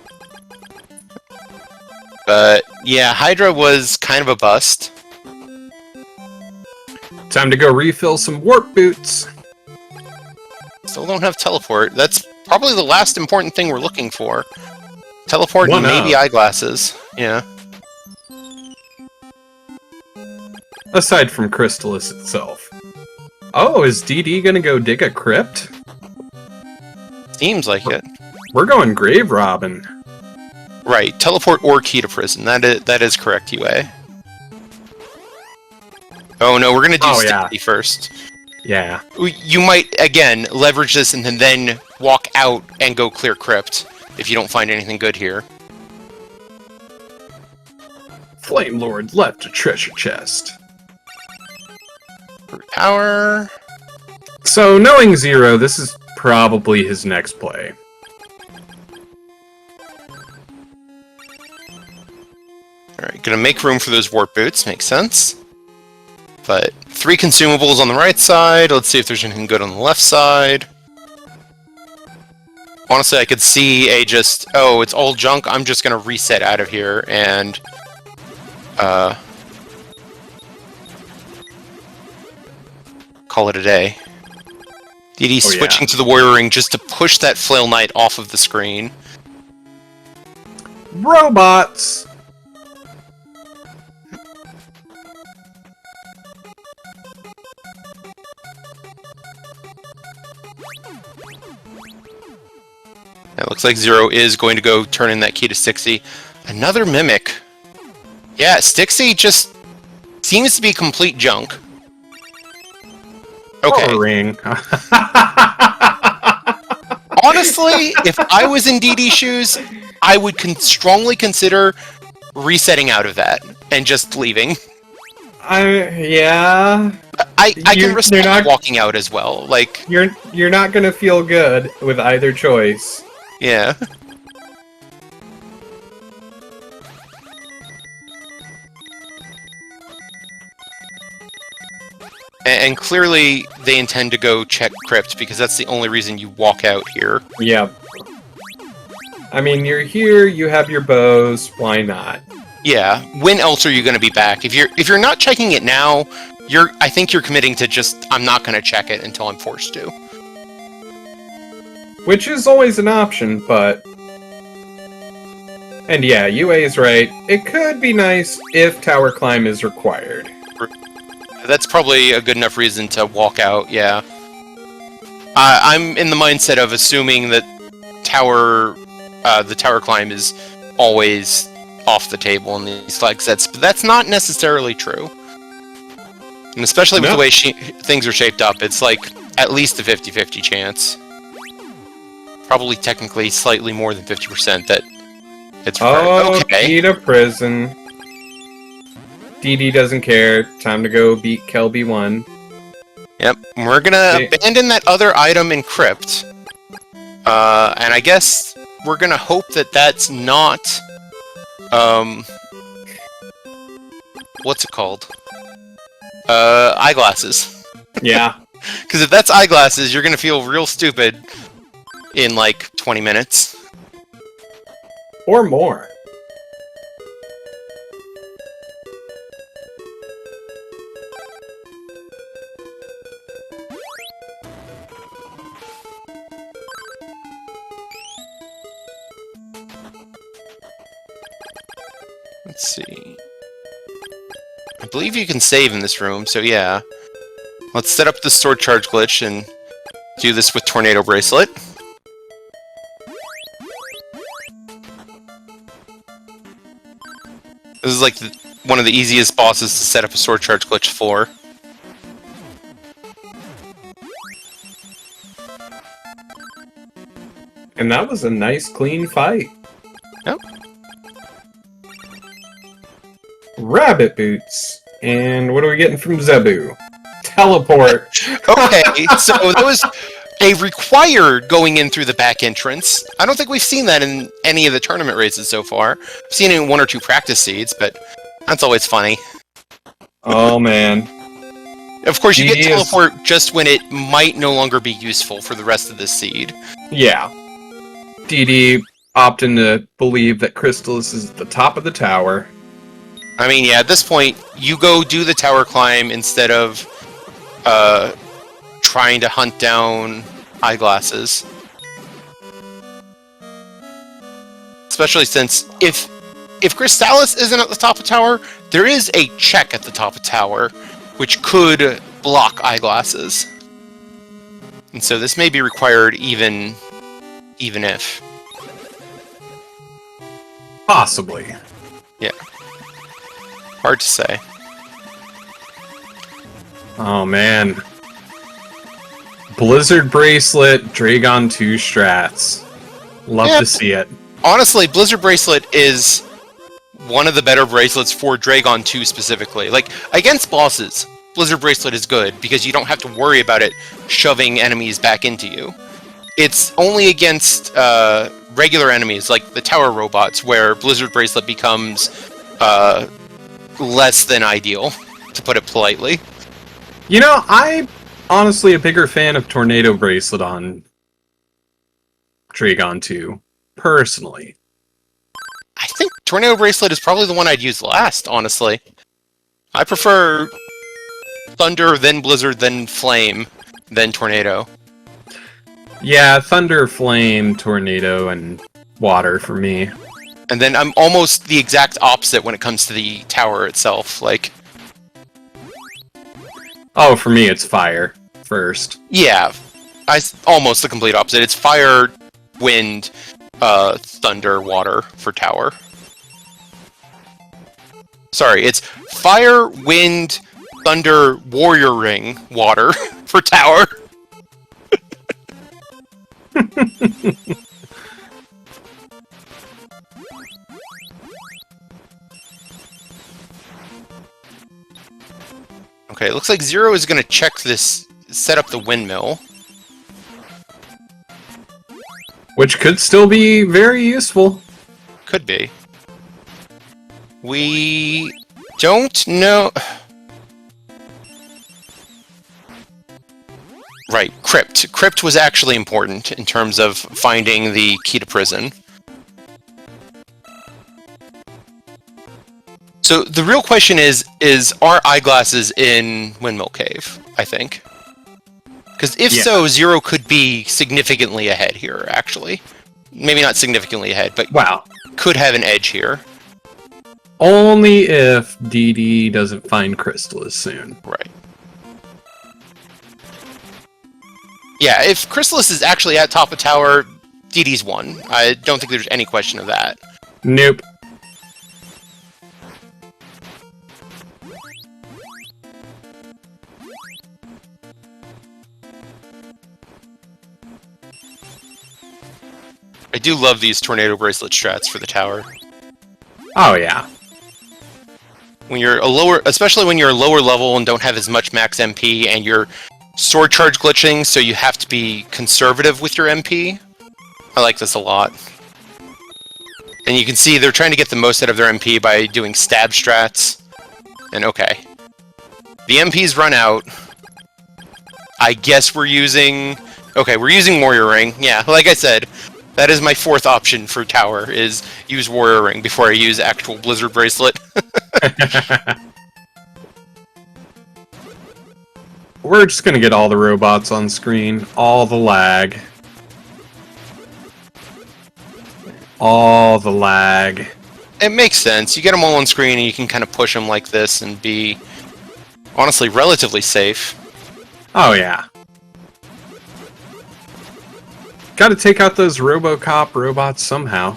But, yeah, Hydra was kind of a bust. Time to go refill some warp boots. Still don't have teleport. That's probably the last important thing we're looking for. Teleport and maybe eyeglasses. Yeah. Aside from Crystalis itself. Oh, is DD gonna go dig a crypt? Seems like it. We're going grave robbing. Right, teleport or key to prison. That is correct, UA. Oh no, we're gonna do Sticky first. Yeah. You might, again, leverage this and then walk out and go clear crypt if you don't find anything good here. Flame Lord left a treasure chest. Power. So, knowing Zero, this is probably his next play. Alright, gonna make room for those warp boots, makes sense. But 3 consumables on the right side, let's see if there's anything good on the left side. Honestly, I could see a just, oh, it's all junk, I'm just gonna reset out of here and... call it a day. DD switching to the Warrior Ring just to push that Flail Knight off of the screen. Robots! It looks like Zero is going to go turn in that key to Stixie. Another Mimic. Yeah, Stixie just seems to be complete junk. Okay. Ring. Honestly, if I was in DD shoes, I would strongly consider resetting out of that and just leaving. Yeah. I can respect walking out as well. Like you're not gonna feel good with either choice. Yeah. And clearly, they intend to go check Crypt, because that's the only reason you walk out here. Yep. I mean, you're here, you have your bows, why not? Yeah, when else are you going to be back? If you're not checking it now, I think you're committing to just, I'm not going to check it until I'm forced to. Which is always an option, but... And yeah, UA is right. It could be nice if tower climb is required. That's probably a good enough reason to walk out, yeah. I'm in the mindset of assuming that the tower climb is always off the table in these flag sets, but that's not necessarily true. And especially with the way things are shaped up, it's like at least a 50-50 chance. Probably technically slightly more than 50% that it's required. Okay. Key to prison. DD doesn't care. Time to go beat Kelby 1. Yep, we're gonna abandon that other item in Crypt. And I guess we're gonna hope that that's not... what's it called? Eyeglasses. Yeah. Because if that's eyeglasses, you're gonna feel real stupid in, like, 20 minutes. Or more. Let's see. I believe you can save in this room, so yeah. Let's set up the sword charge glitch and do this with Tornado Bracelet. This is like one of the easiest bosses to set up a sword charge glitch for. And that was a nice, clean fight. Yep. Rabbit boots. And what are we getting from Zebu? Teleport. Okay, so that was a required going in through the back entrance. I don't think we've seen that in any of the tournament races so far. I've seen it in 1 or 2 practice seeds, but that's always funny. Oh, man. Of course, you get teleport just when it might no longer be useful for the rest of the seed. Yeah. DD opting to believe that Crystalis is at the top of the tower. I mean, yeah, at this point, you go do the tower climb instead of trying to hunt down eyeglasses. Especially since if Crystalis isn't at the top of tower, there is a check at the top of tower, which could block eyeglasses. And so this may be required even if. Possibly. Yeah. Hard to say. Oh, man. Blizzard Bracelet, Dragon 2 strats. Love to see it. Honestly, Blizzard Bracelet is one of the better bracelets for Dragon 2 specifically. Like, against bosses, Blizzard Bracelet is good because you don't have to worry about it shoving enemies back into you. It's only against regular enemies, like the tower robots, where Blizzard Bracelet becomes less than ideal, to put it politely. You know, I'm honestly a bigger fan of Tornado Bracelet on Dragon 2, personally. I think Tornado Bracelet is probably the one I'd use last, honestly. I prefer Thunder, then Blizzard, then Flame, then Tornado. Yeah, Thunder, Flame, Tornado, and Water for me. And then I'm almost the exact opposite when it comes to the tower itself, like... Oh, for me it's Fire first. Yeah, almost the complete opposite. It's Fire, Wind, Thunder, Water for tower. Sorry, it's Fire, Wind, Thunder, Warrior Ring, Water for tower. Okay, it looks like Zero is going to check this, set up the windmill. Which could still be very useful. Could be. We don't know... Right, Crypt. Crypt was actually important in terms of finding the key to prison. So the real question is are eyeglasses in Windmill Cave, I think? Because if so, Zero could be significantly ahead here, actually. Maybe not significantly ahead, but could have an edge here. Only if DD doesn't find Crystalis soon. Right. Yeah, if Crystalis is actually at top of tower, DD's won. I don't think there's any question of that. Nope. I do love these Tornado Bracelet strats for the tower. Oh, yeah. when you're especially when you're a lower level and don't have as much max MP, and you're sword charge glitching, so you have to be conservative with your MP. I like this a lot. And you can see they're trying to get the most out of their MP by doing stab strats. And okay. The MP's run out. I guess we're using... Okay, we're using Warrior Ring. Yeah, like I said, that is my fourth option for tower, is use Warrior Ring before I use actual Blizzard Bracelet. We're just gonna get all the robots on screen, all the lag. All the lag. It makes sense. You get them all on screen and you can kind of push them like this and be, honestly, relatively safe. Oh yeah. Gotta take out those RoboCop robots somehow.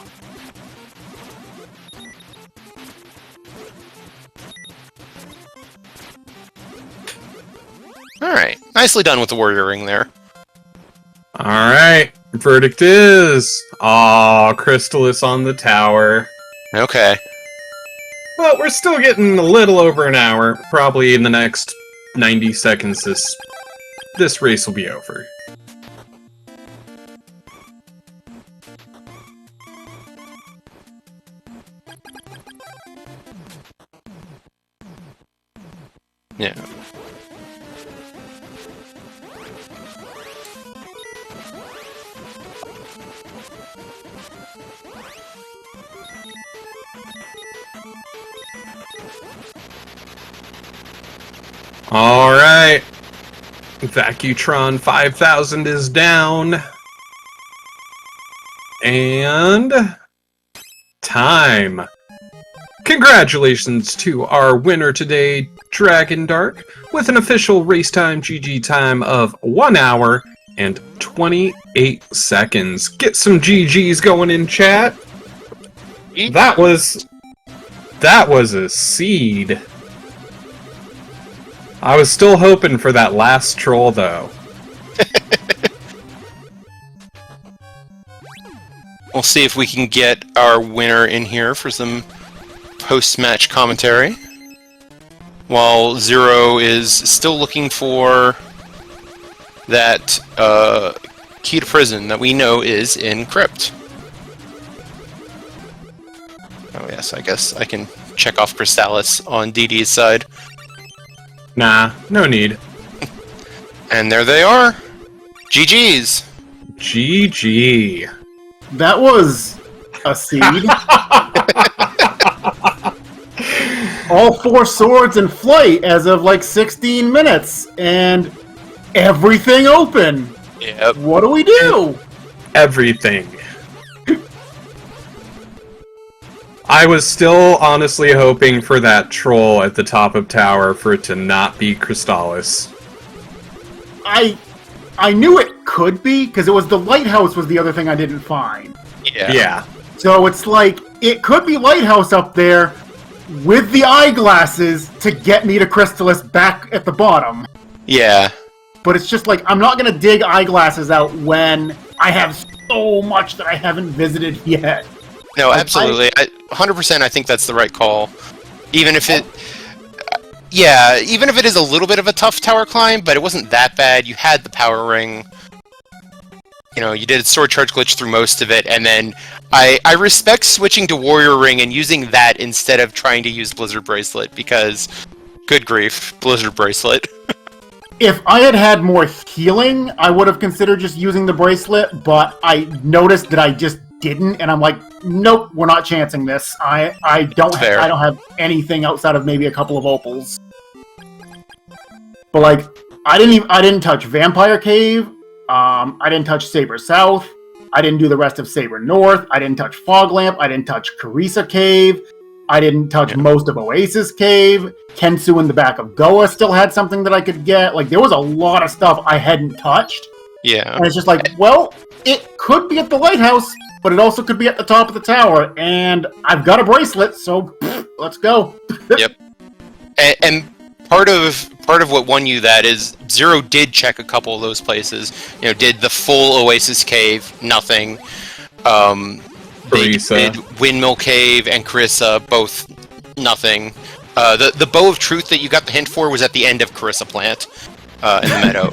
Alright, nicely done with the Warrior Ring there. Alright, verdict is... Aw, Crystalis on the tower. Okay. Well, we're still getting a little over an hour. Probably in the next 90 seconds this race will be over. Yeah. Alright. Vacutron 5000 is down. And... time. Congratulations to our winner today, Dragondarch, with an official race time GG time of 1 hour and 28 seconds. Get some GGs going in chat. That was a seed. I was still hoping for that last troll, though. We'll see if we can get our winner in here for some post-match commentary. While Zero is still looking for that key to prison that we know is in Crypt. Oh yes, I guess I can check off Crystalis on DD's side. Nah, no need. And there they are. GG's. GG. That was a seed. All 4 swords in flight as of like 16 minutes, and everything open. Yep. What do we do? Everything. I was still honestly hoping for that troll at the top of tower for it to not be Crystalis. I knew it could be, because it was the lighthouse was the other thing I didn't find. Yeah. So it's like, it could be lighthouse up there with the eyeglasses to get me to Crystalis back at the bottom. Yeah. But it's just like, I'm not going to dig eyeglasses out when I have so much that I haven't visited yet. No, absolutely. 100% I think that's the right call. Even if it... yeah, even if it is a little bit of a tough tower climb, but it wasn't that bad. You had the power ring. You know, you did sword charge glitch through most of it, and then I respect switching to Warrior Ring and using that instead of trying to use Blizzard Bracelet, because... good grief, Blizzard Bracelet. If I had had more healing, I would have considered just using the bracelet, but I noticed that I just didn't, and I'm like, nope, we're not chancing this. I don't have anything outside of maybe a couple of opals. But like, I didn't touch Vampire Cave. I didn't touch Saber South. I didn't do the rest of Saber North. I didn't touch Fog Lamp. I didn't touch Carissa Cave. I didn't touch most of Oasis Cave. Kensu in the back of Goa still had something that I could get. Like, there was a lot of stuff I hadn't touched. Yeah. And it's just like, well, it could be at the lighthouse, but it also could be at the top of the tower. And I've got a bracelet, so let's go. Yep. And part of what won you that is Zero did check a couple of those places. You know, did the full Oasis Cave, nothing. They Carissa. did Windmill Cave and Carissa, both nothing. The bow of truth that you got the hint for was at the end of Carissa Plant in the meadow,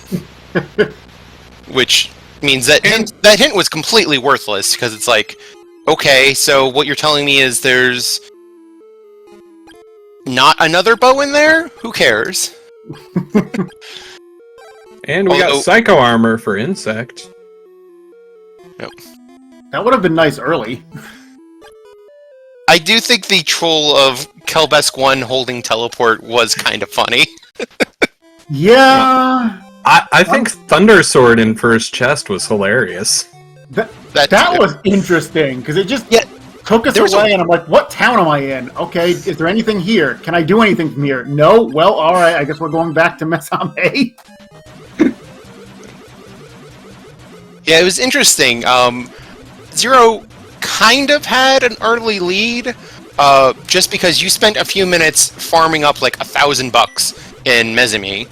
which means that hint was completely worthless because it's like, okay, so what you're telling me is there's not another bow in there? Who cares? And we got Psycho Armor for Insect. Yep. That would have been nice early. I do think the troll of Kelbesk 1 holding teleport was kind of funny. Yeah. I think Thunder Sword in first chest was hilarious. That was interesting, because it just took us away, and I'm like, what town am I in? Okay, is there anything here? Can I do anything from here? No? Well, alright, I guess we're going back to Mesame. Yeah, it was interesting. Zero kind of had an early lead, just because you spent a few minutes farming up like $1,000 in Mesame,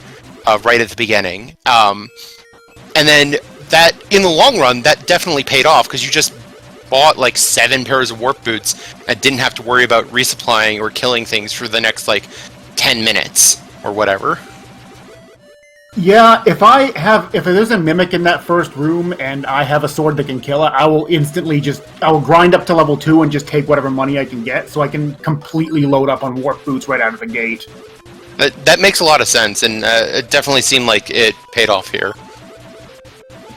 right at the beginning. And then that, in the long run, that definitely paid off, because you just bought like 7 pairs of warp boots and didn't have to worry about resupplying or killing things for the next like 10 minutes or whatever. Yeah, if there's a mimic in that first room and I have a sword that can kill it, I will grind up to level 2 and just take whatever money I can get so I can completely load up on warp boots right out of the gate. That makes a lot of sense, and it definitely seemed like it paid off here.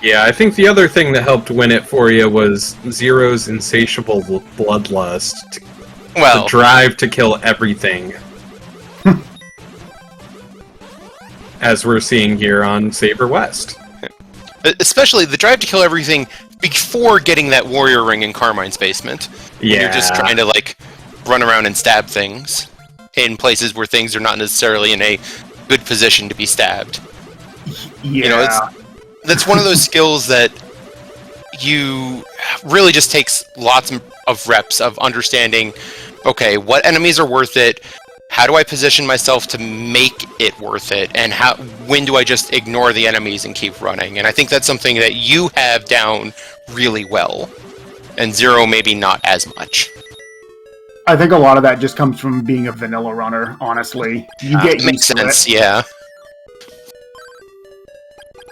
Yeah, I think the other thing that helped win it for you was Zero's insatiable bloodlust. The drive to kill everything. As we're seeing here on Saber West. Especially the drive to kill everything before getting that warrior ring in Carmine's basement. Yeah. You're just trying to, like, run around and stab things in places where things are not necessarily in a good position to be stabbed. Yeah. You know, that's one of those skills that you really just takes lots of reps of understanding, okay, what enemies are worth it, how do I position myself to make it worth it, and when do I just ignore the enemies and keep running? And I think that's something that you have down really well, and Zero maybe not as much. I think a lot of that just comes from being a vanilla runner, honestly. You get makes used sense, to it. yeah.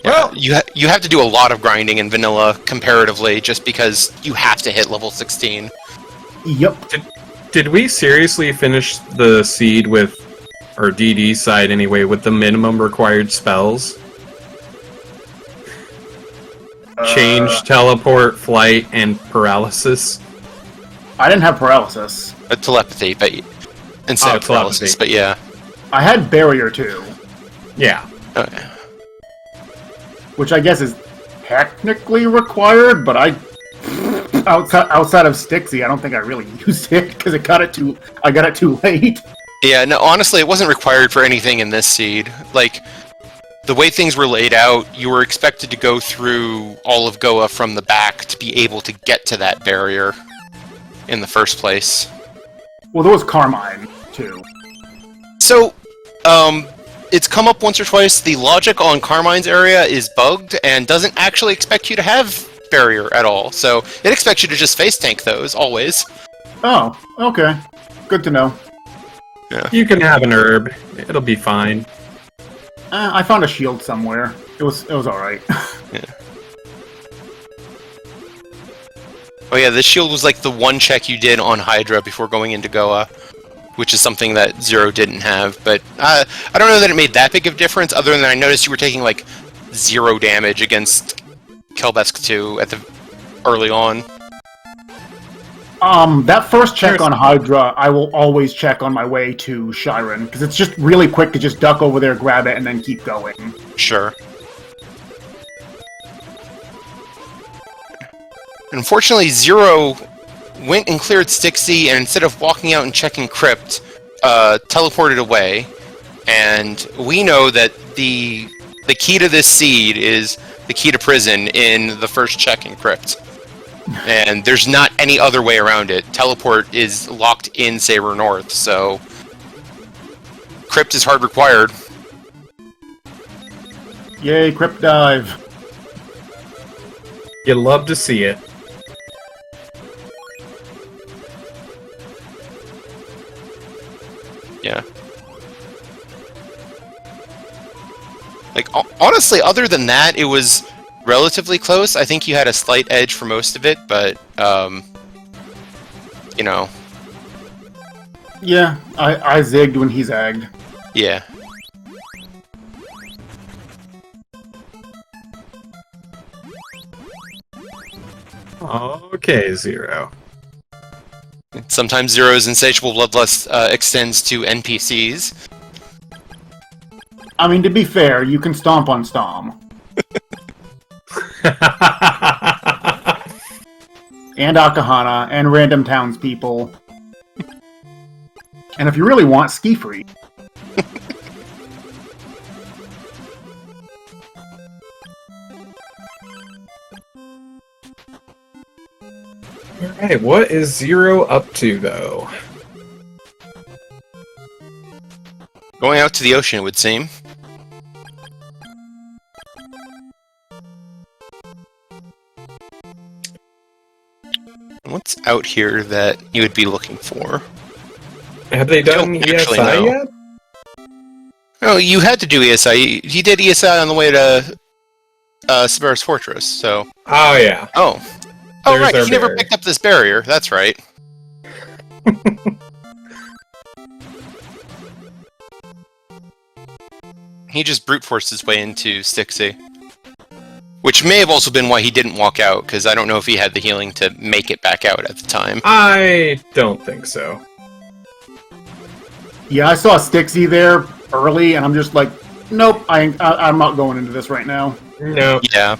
Well, you have to do a lot of grinding in vanilla comparatively, just because you have to hit level 16. Yep. Did we seriously finish the seed with, or DD side anyway, with the minimum required spells? Change, teleport, flight, and paralysis? I didn't have paralysis. Telepathy, but instead of paralysis, but yeah. I had barrier too. Yeah. Okay. Which I guess is technically required, but outside of Stixie, I don't think I really used it because I got it too late. Yeah, no, honestly, it wasn't required for anything in this seed. Like, the way things were laid out, you were expected to go through all of Goa from the back to be able to get to that barrier in the first place. Well, there was Carmine, too. So, it's come up once or twice. The logic on Carmine's area is bugged and doesn't actually expect you to have barrier at all. So it expects you to just face tank those always. Oh, okay. Good to know. Yeah. You can have an herb. It'll be fine. I found a shield somewhere. It was alright. Yeah. Oh yeah, this shield was like the one check you did on Hydra before going into Goa, which is something that Zero didn't have. But I don't know that it made that big of a difference, other than I noticed you were taking like 0 damage against Kelbesk 2 early on. That first check on Hydra, I will always check on my way to Shiren, because it's just really quick to just duck over there, grab it, and then keep going. Sure. Unfortunately, Zero went and cleared Stixie, and instead of walking out and checking Crypt, teleported away. And we know that the key to this seed is the key to prison in the first check in Crypt. And there's not any other way around it. Teleport is locked in Saber North, so Crypt is hard required. Yay, Crypt dive. You love to see it. Yeah. Like, honestly, other than that, it was relatively close. I think you had a slight edge for most of it, but, you know. Yeah, I zigged when he zagged. Yeah. Okay, Zero. Sometimes Zero's insatiable bloodlust extends to NPCs. I mean, to be fair, you can stomp on Stom. And Akahana, and random townspeople. And if you really want, Ski Free. Alright, what is Zero up to, though? Going out to the ocean, it would seem. What's out here that you would be looking for? Have they done don't actually ESI know. yet? Oh, you had to do ESI. He did ESI on the way to Sabera's Fortress, so... Oh, yeah. Oh, There's right, our he never barrier. picked up this barrier. That's right. He just brute forced his way into Stixie. Which may have also been why he didn't walk out, because I don't know if he had the healing to make it back out at the time. I don't think so. Yeah, I saw Stixie there early, and I'm just like, nope, I'm not going into this right now. No. Yeah.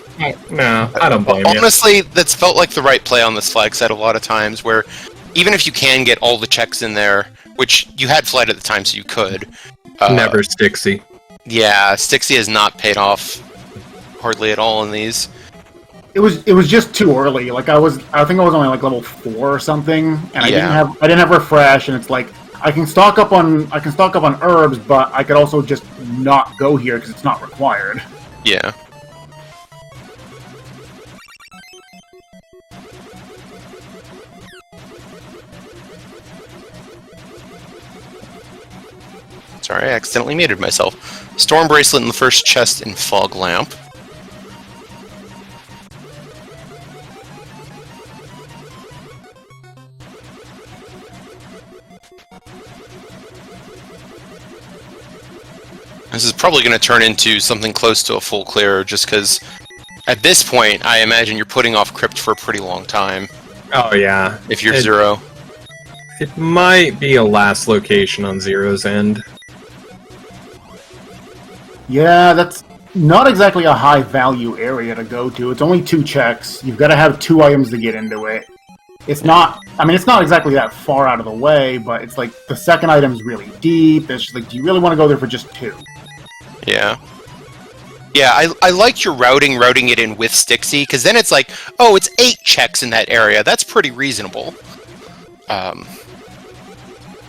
No, I don't blame you. Honestly, that's felt like the right play on this flag set a lot of times, where even if you can get all the checks in there, which you had flight at the time, so you could. Never Stixie. Yeah, Stixie has not paid off hardly at all in these. It was just too early. Like I think I was only like level 4 or something, and Yeah. I didn't have refresh, and it's like I can stock up on herbs, but I could also just not go here because it's not required. Yeah. Sorry, I accidentally muted myself. Storm Bracelet in the first chest and Fog Lamp. This is probably going to turn into something close to a full clear, just because at this point, I imagine you're putting off Crypt for a pretty long time, Oh, yeah. if you're Zero. It might be a last location on Zero's end. Yeah, that's not exactly a high value area to go to. It's only 2 checks. You've got to have 2 items to get into it. It's not. I mean, it's not exactly that far out of the way, but it's like the second item's really deep. It's just like, do you really want to go there for just 2? Yeah. Yeah, I liked your routing it in with Stixie, because then it's like, oh, it's 8 checks in that area. That's pretty reasonable. I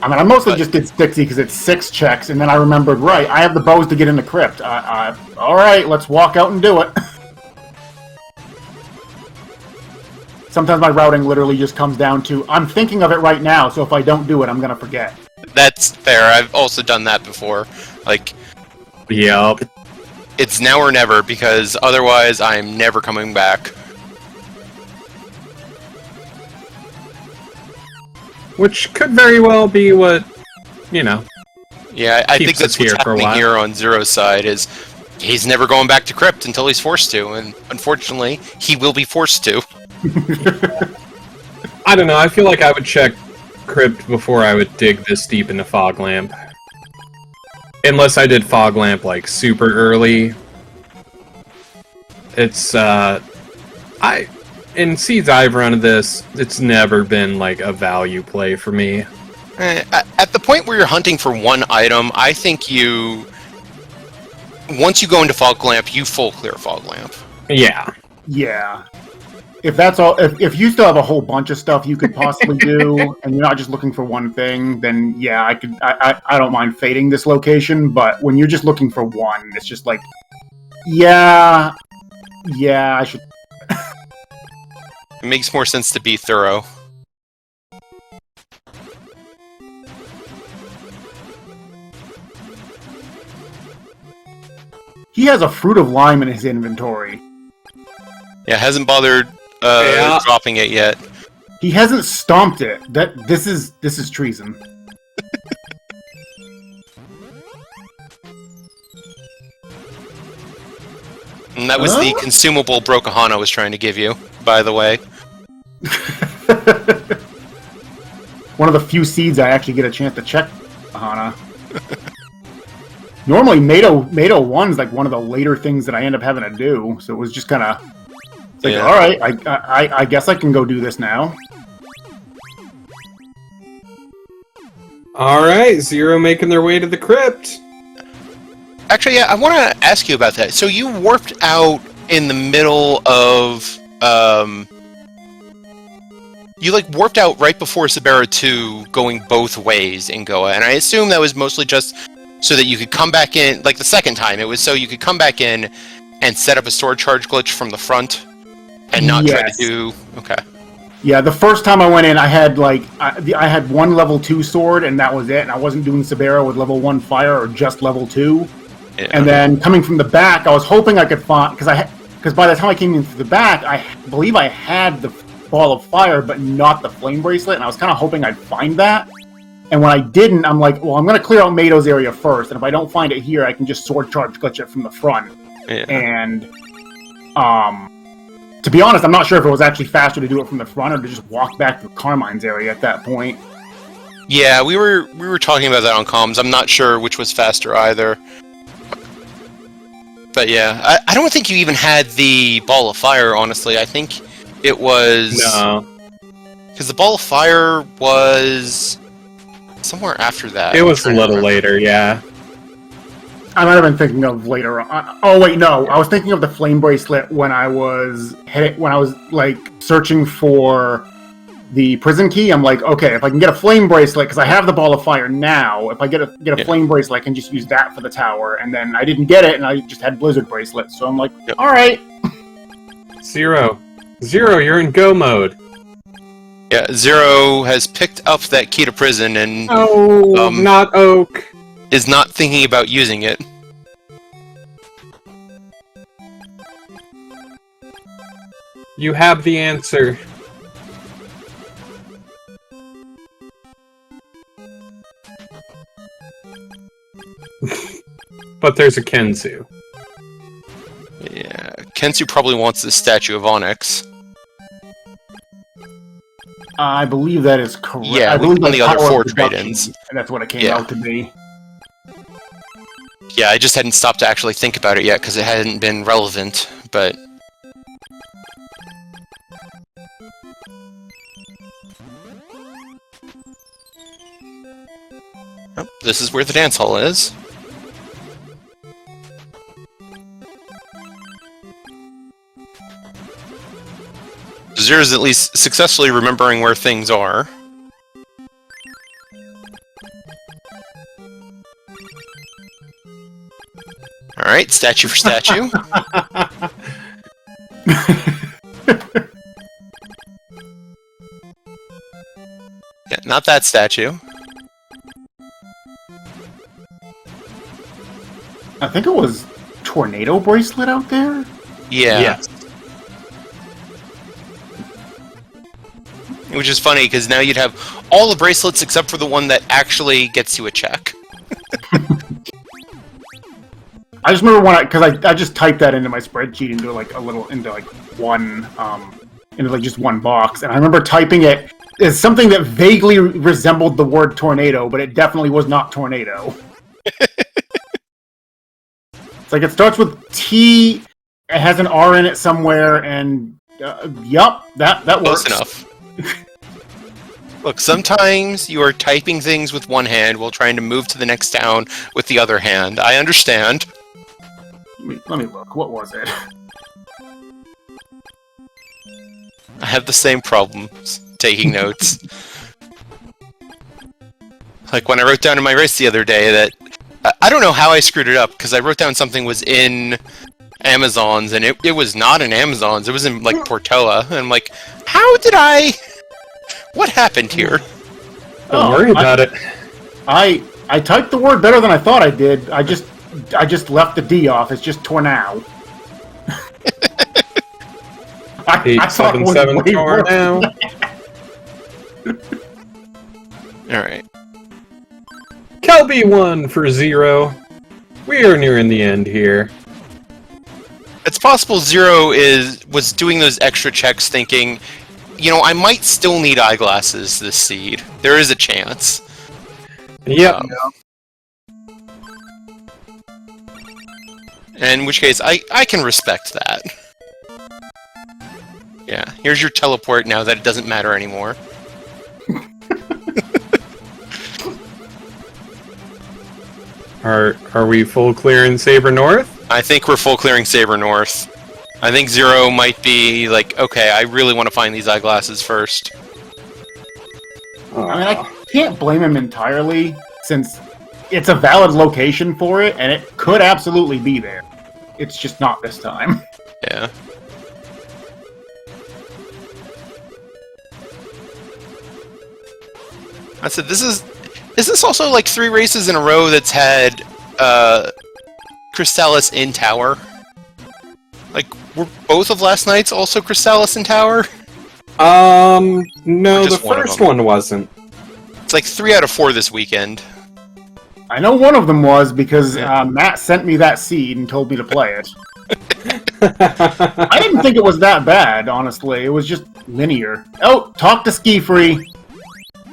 mean, I mostly just did Stixie because it's 6 checks, and then I remembered, right, I have the bows to get into Crypt. Alright, let's walk out and do it. Sometimes my routing literally just comes down to, I'm thinking of it right now, so if I don't do it, I'm gonna forget. That's fair. I've also done that before. Like, Yup. it's now or never, because otherwise I'm never coming back. Which could very well be what, you know. Yeah, I think Keeps that's us here what's for a happening while. here on Zero's side, is he's never going back to Crypt until he's forced to, and unfortunately, he will be forced to. I don't know, I feel like I would check Crypt before I would dig this deep into Fog Lamp. Unless I did Fog Lamp, like, super early. It's, in Seeds I've run of this, it's never been, like, a value play for me. At the point where you're hunting for one item, I think once you go into Fog Lamp, you full clear Fog Lamp. Yeah. Yeah. If that's all, if you still have a whole bunch of stuff you could possibly do, and you're not just looking for one thing, then yeah, I don't mind fading this location, but when you're just looking for one, it's just like, yeah, I should. It makes more sense to be thorough. He has a Fruit of Lime in his inventory. Yeah, hasn't bothered dropping it yet. He hasn't stomped it. This is treason. And that was the consumable Brokahana was trying to give you, by the way. One of the few seeds I actually get a chance to check Hana. Normally, Mato 1's like one of the later things that I end up having to do, so it was just kind of like, all right, I guess I can go do this now. All right, Zero making their way to the crypt. Actually, yeah, I want to ask you about that. So you warped out in the middle of, you like warped out right before Sabera 2 going both ways in Goa, and I assume that was mostly just so that you could come back in, like the second time, it was so you could come back in and set up a sword charge glitch from the front and not try to do, okay. Yeah, the first time I went in, I had like I had one level 2 sword, and that was it. And I wasn't doing Sabera with level 1 fire or just level 2. Yeah. And then coming from the back, I was hoping I could find because by the time I came in through the back, I believe I had the ball of fire, but not the flame bracelet. And I was kind of hoping I'd find that. And when I didn't, I'm like, well, I'm going to clear out Mato's area first, and if I don't find it here, I can just sword charge glitch it from the front. Yeah. And to be honest, I'm not sure if it was actually faster to do it from the front or to just walk back to Carmine's area at that point. Yeah, we were talking about that on comms. I'm not sure which was faster either. But yeah, I don't think you even had the ball of fire, honestly. I think it was... No. Because the ball of fire was somewhere after that. It was a little later, yeah. I might have been thinking of later on. Oh wait, no. I was thinking of the flame bracelet when I was like searching for the prison key. I'm like, okay, if I can get a flame bracelet, because I have the ball of fire now. If I get a flame bracelet, I can just use that for the tower. And then I didn't get it, and I just had blizzard bracelet. So I'm like, all right. Zero, you're in go mode. Yeah, Zero has picked up that key to prison and not Oak. Is not thinking about using it. You have the answer. But there's a Kensu. Yeah, Kensu probably wants the statue of Onyx. I believe that is correct. Yeah, I believe on the other 4 trade-ins. And that's what it came out to be. Yeah, I just hadn't stopped to actually think about it yet, because it hadn't been relevant, but... Oh, this is where the dance hall is. Zero's at least successfully remembering where things are. Alright, statue for statue. Yeah, not that statue. I think it was Tornado Bracelet out there? Yeah. Yes. Which is funny, because now you'd have all the bracelets except for the one that actually gets you a check. I just remember when I just typed that into my spreadsheet into just one box, and I remember typing it as something that vaguely resembled the word tornado, but it definitely was not tornado. It's like it starts with T, it has an R in it somewhere, and yup, that works. Close enough. Look, sometimes you are typing things with one hand while trying to move to the next town with the other hand. I understand. Let me look. What was it? I have the same problems taking notes. Like when I wrote down in my race the other day that... I don't know how I screwed it up, because I wrote down something was in Amazons, and it was not in Amazons. It was in, like, Portoa. And I'm like, how did I... What happened here? Don't worry about it. I typed the word better than I thought I did. just left the D off. It's just Tornado. I thought it was 877 way worse. now. Alright. Kelby 1 for 0. We are nearing the end here. It's possible Zero was doing those extra checks thinking, you know, I might still need eyeglasses this seed. There is a chance. Yep. In which case, I can respect that. Yeah, here's your teleport now that it doesn't matter anymore. Are we full clear in Saber North? I think we're full clearing Saber North. I think Zero might be like, okay, I really want to find these eyeglasses first. I mean, I can't blame him entirely, since it's a valid location for it, and it could absolutely be there. It's just not this time. Yeah. I said, is this also like 3 races in a row that's had Crystalis in tower? Like, were both of last night's also Crystalis in tower? No, the first one wasn't. It's like 3 out of 4 this weekend. I know one of them was because Matt sent me that seed and told me to play it. I didn't think it was that bad, honestly. It was just linear. Oh, talk to Ski Free.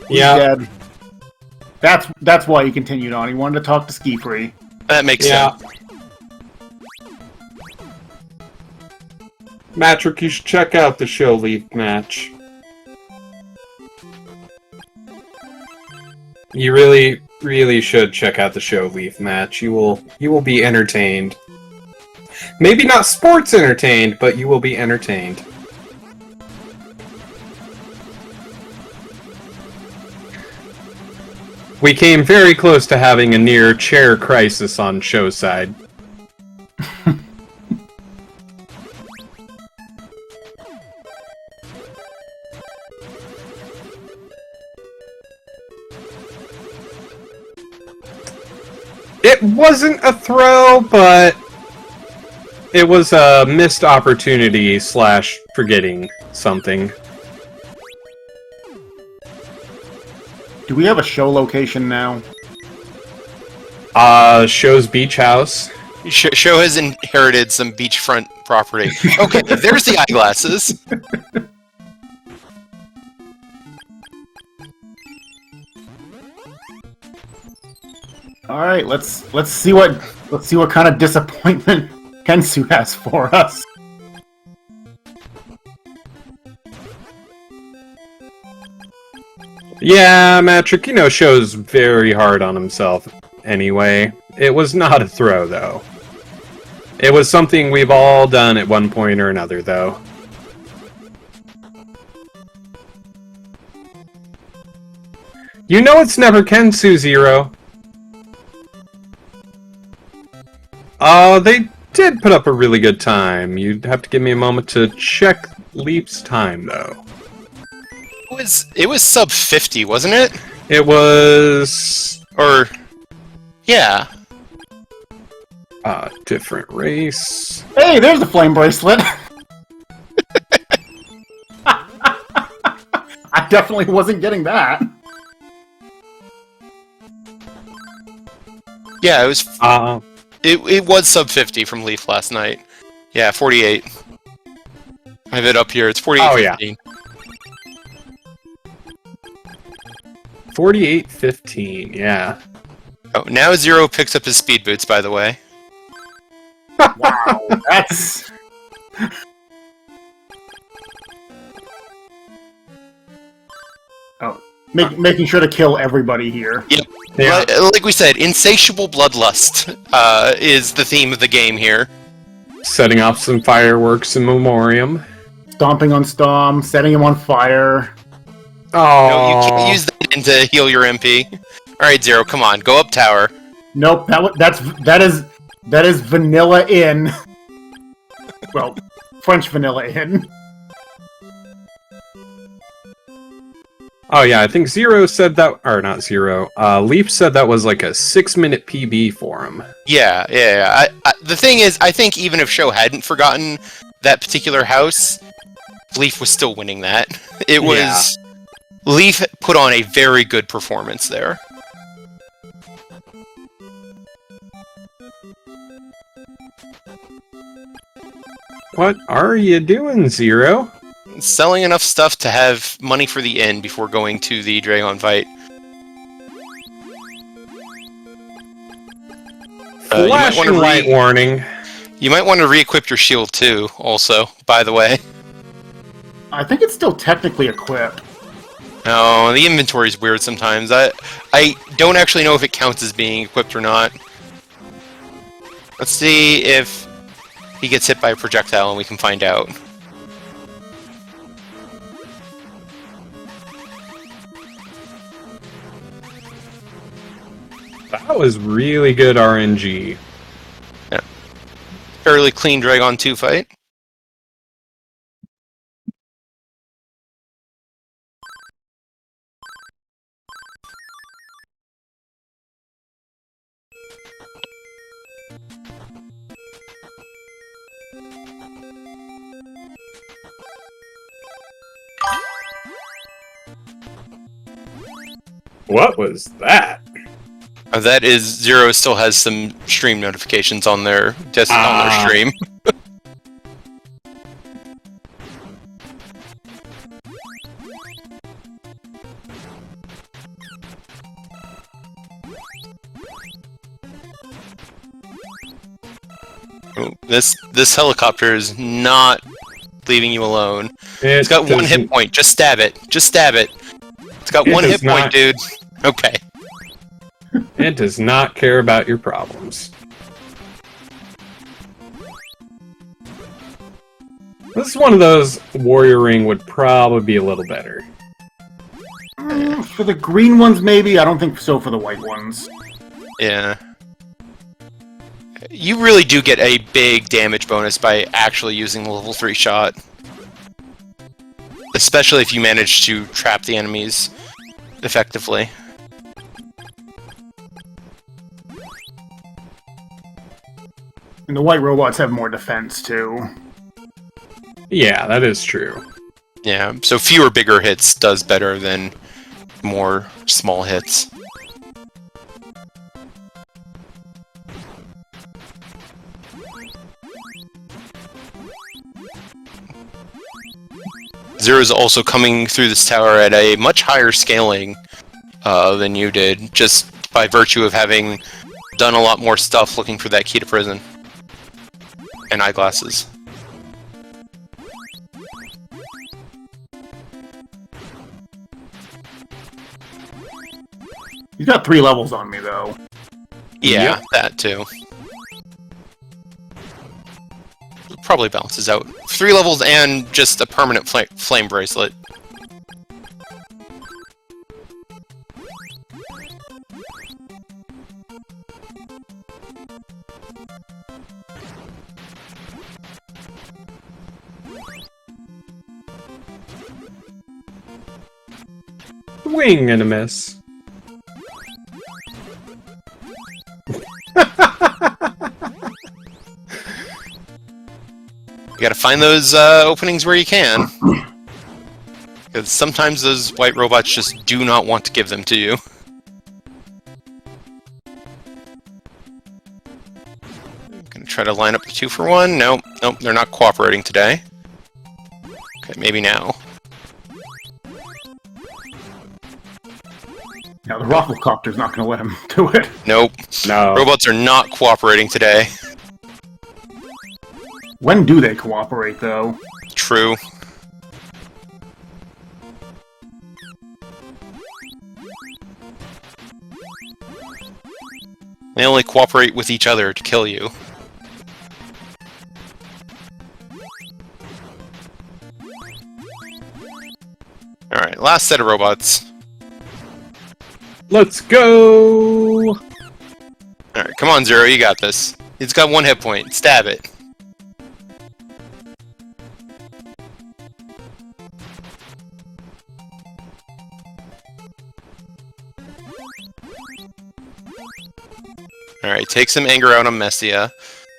Yeah. Dead. That's why he continued on. He wanted to talk to Ski Free. That makes sense. Matrick, you should check out the Show Leaf match. You really, really should check out the Show Leaf match. You will be entertained. Maybe not sports entertained, but you will be entertained. We came very close to having a near chair crisis on show side. It wasn't a throw, but it was a missed opportunity / forgetting something. Do we have a show location now? Show's beach house. Show has inherited some beachfront property. Okay, there's the eyeglasses. All right, let's see what kind of disappointment Kensu has for us. Yeah, Matrick, you know Show's very hard on himself anyway. It was not a throw, though. It was something we've all done at one point or another, though. You know it's never Kensu Zero. They did put up a really good time. You'd have to give me a moment to check Leap's time, though. It was sub 50, wasn't it? It was... Or... Yeah. Different race. Hey, there's the flame bracelet! I definitely wasn't getting that. Yeah, it was... It was sub 50 from Leaf last night. Yeah, 48. I have it up here. It's 48. Oh, yeah. 48-15, yeah. Oh, now Zero picks up his speed boots, by the way. Wow, that's... Oh, making sure to kill everybody here. Yep. Yeah. Like we said, insatiable bloodlust is the theme of the game here. Setting off some fireworks in memoriam. Stomping on Stom, setting him on fire. Oh, No, you can't use that to heal your MP. Alright, Zero, come on, go up tower. Nope, that is vanilla in. Well, French vanilla in. Oh yeah, I think Zero said that, or not Zero. Leaf said that was like a 6-minute PB for him. Yeah. The thing is, I think even if Show hadn't forgotten that particular house, Leaf was still winning that. It was... Yeah. Leaf put on a very good performance there. What are you doing, Zero? Selling enough stuff to have money for the inn before going to the Dragon fight. Flashing light warning. You might want to re-equip your shield too, also, by the way. I think it's still technically equipped. Oh, the inventory is weird sometimes. I don't actually know if it counts as being equipped or not. Let's see if he gets hit by a projectile and we can find out. That was really good RNG. Yeah. Fairly clean Dragon 2 fight. What was that? That is, Zero still has some stream notifications on their on their stream. Oh, this helicopter is not leaving you alone. It's got one hit point. Just stab it. Just stab it. It's got one hit point, dude. Okay. It does not care about your problems. This is one of those Warrior Ring would probably be a little better. For the green ones, maybe. I don't think so for the white ones. Yeah. You really do get a big damage bonus by actually using the level 3 shot. Especially if you manage to trap the enemies effectively. And the white robots have more defense, too. Yeah, that is true. Yeah, so fewer bigger hits does better than more small hits. Zero's also coming through this tower at a much higher scaling than you did, just by virtue of having done a lot more stuff looking for that key to prison. And eyeglasses. He's got 3 levels on me, though. Yeah, Yep. that too. Probably balances out. 3 levels and just a permanent flame bracelet. Wing and a miss. You gotta find those openings where you can. Because sometimes those white robots just do not want to give them to you. Gonna try to line up the 2 for 1. Nope, nope, they're not cooperating today. Okay, maybe now. Now, the Rafflecopter's not going to let him do it. Nope. No. Robots are not cooperating today. When do they cooperate, though? True. They only cooperate with each other to kill you. Alright, last set of robots. Let's go! Alright, come on, Zero, you got this. It's got 1 hit point. Stab it. Alright, take some anger out on Messia.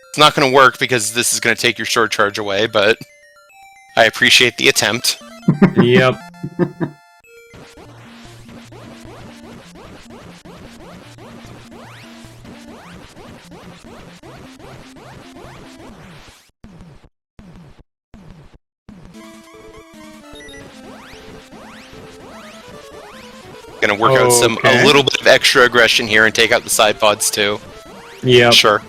It's not going to work because this is going to take your sword charge away, but I appreciate the attempt. Yep. Gonna work out a little bit of extra aggression here and take out the side pods too. Yeah. Sure.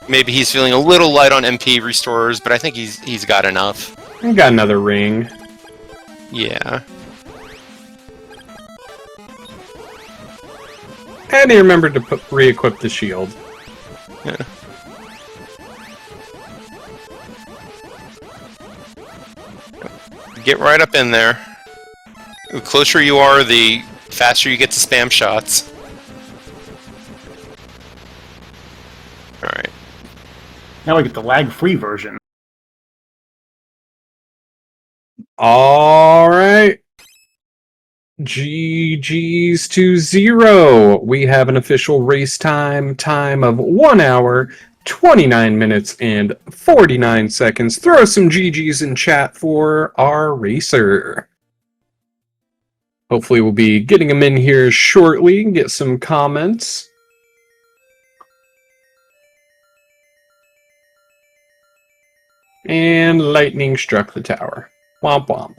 Maybe he's feeling a little light on MP restorers, but I think he's got enough. I got another ring. Yeah. And he remembered to re-equip the shield. Yeah. Get right up in there. The closer you are, the faster you get to spam shots. Alright. Now we get the lag-free version. Alright. GG's to 0. We have an official race time of 1 hour, 29 minutes, and 49 seconds. Throw some GG's in chat for our racer. Hopefully we'll be getting him in here shortly and get some comments. And lightning struck the tower. Womp womp.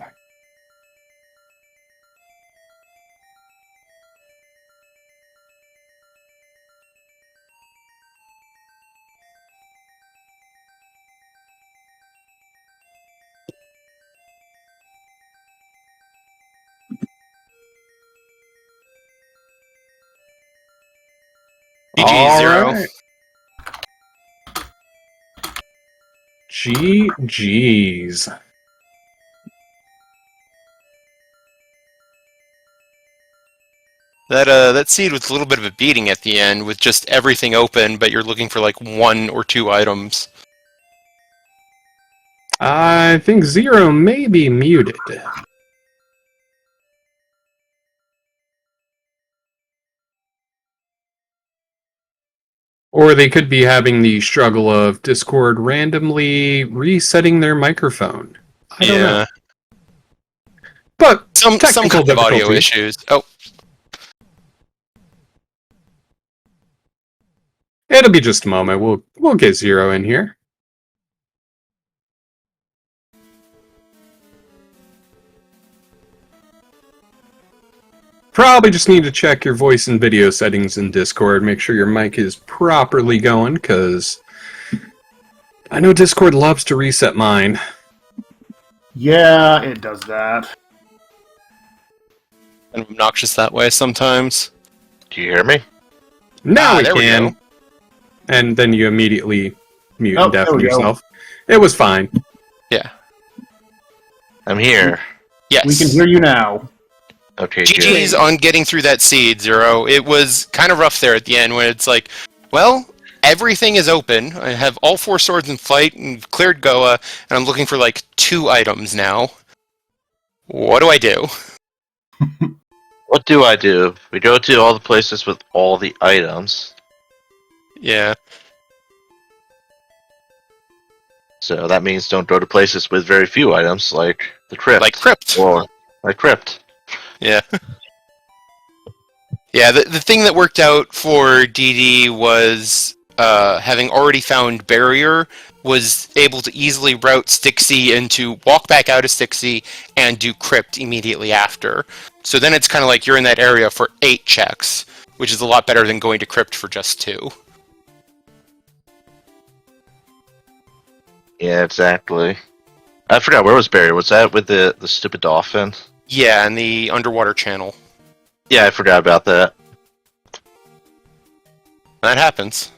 GG, Zero. Right. GG's. That seed was a little bit of a beating at the end with just everything open, but you're looking for like 1 or 2 items. I think Zero may be muted. Or they could be having the struggle of Discord randomly resetting their microphone. I don't know. But some kind of audio issues. Oh. It'll be just a moment. We'll get Zero in here. Probably just need to check your voice and video settings in Discord. Make sure your mic is properly going, because I know Discord loves to reset mine. Yeah, it does that. Kind of obnoxious that way sometimes. Do you hear me? Now we there can. we go. And then you immediately mute and there deafen we go. yourself. It was fine. Yeah. I'm here. Yes. We can hear you now. Okay, GG's good. on getting through that seed, Zero. It was kind of rough there at the end when it's like, well, everything is open. I have all 4 swords in flight and cleared Goa, and I'm looking for like 2 items now. What do I do? What do I do? We go to all the places with all the items. Yeah. So that means don't go to places with very few items, like the crypt. Like Crypt. Or like crypt. Yeah. Yeah, the thing that worked out for DD was having already found Barrier, was able to easily route Stixie into walk back out of Stixie and do Crypt immediately after. So then it's kind of like you're in that area for 8 checks, which is a lot better than going to Crypt for just 2. Yeah, exactly. I forgot, where was Barrier? Was that with the stupid dolphin? Yeah, and the underwater channel. Yeah, I forgot about that. That happens.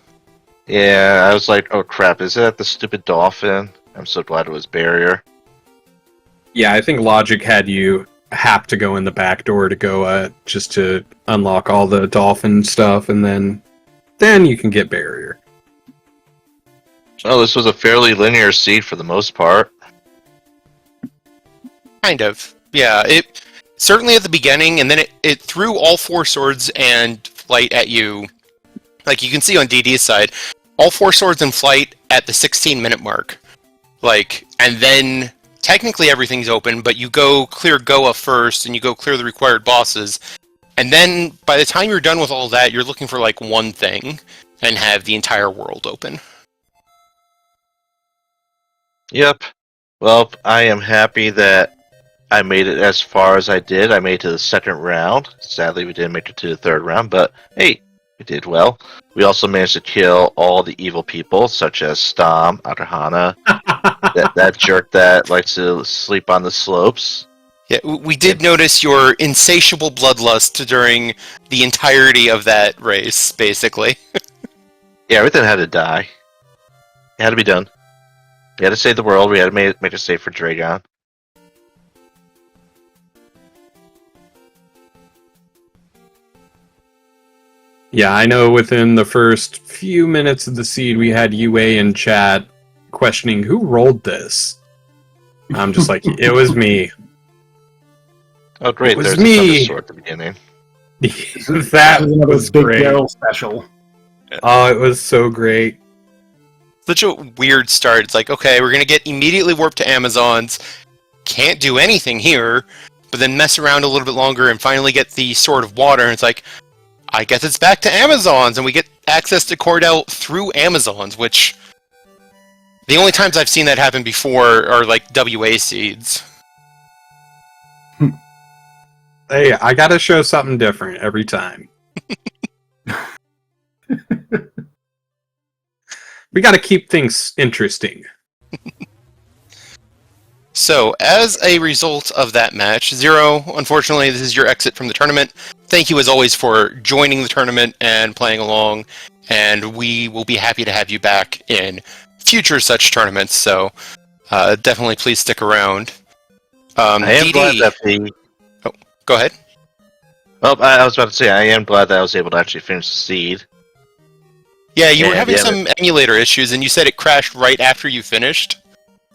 Yeah, I was like, oh crap, is that the stupid dolphin? I'm so glad it was Barrier. Yeah, I think Logic had you have to go in the back door to go just to unlock all the dolphin stuff, and then you can get Barrier. Oh, this was a fairly linear seed for the most part. Kind of. Yeah, certainly at the beginning, and then it threw all 4 swords and flight at you. Like you can see on DD's side, all 4 swords and flight at the 16-minute mark. Like, and then technically everything's open, but you go clear Goa first, and you go clear the required bosses, and then by the time you're done with all that, you're looking for like one thing, and have the entire world open. Yep. Well, I am happy that I made it as far as I did. I made it to the 2nd round. Sadly, we didn't make it to the 3rd round, but hey, we did well. We also managed to kill all the evil people, such as Stom, Adrahana, that jerk that likes to sleep on the slopes. Yeah, we did notice your insatiable bloodlust during the entirety of that race, basically. Yeah, everything had to die. It had to be done. We had to save the world. We had to make a save for Dragon. Yeah, I know within the first few minutes of the seed, we had UA in chat questioning who rolled this. I'm just like, it was me. Oh, great. It was There's me. a sword at the beginning. That was big great. Daryl special. Oh, it was so great. Such a weird start. It's like, okay, we're going to get immediately warped to Amazons. Can't do anything here. But then mess around a little bit longer and finally get the Sword of Water. And it's like, I guess it's back to Amazons. And we get access to Cordell through Amazons, which... The only times I've seen that happen before are like WA seeds. Hey, I gotta show something different every time. We gotta keep things interesting. So, as a result of that match, Zero, unfortunately, this is your exit from the tournament. Thank you, as always, for joining the tournament and playing along, and we will be happy to have you back in future such tournaments, so definitely please stick around. I am DD, glad that the... Oh, go ahead. Well, I was about to say, I am glad that I was able to actually finish the seed. Yeah, you were Yeah, having yeah, some emulator issues, and you said it crashed right after you finished.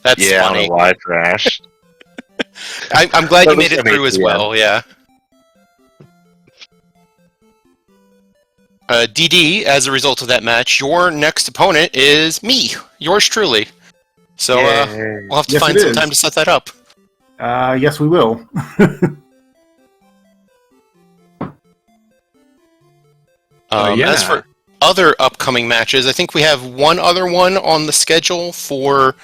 That's Yeah, funny. I don't know why it crashed. I'm glad But you made at it least I through made as it, well, yeah. DD, as a result of that match, your next opponent is me, yours truly. So Yay. we'll have to Yes, find it some is. time to set that up. Yes, we will. Yeah. As for other upcoming matches, I think we have one other one on the schedule for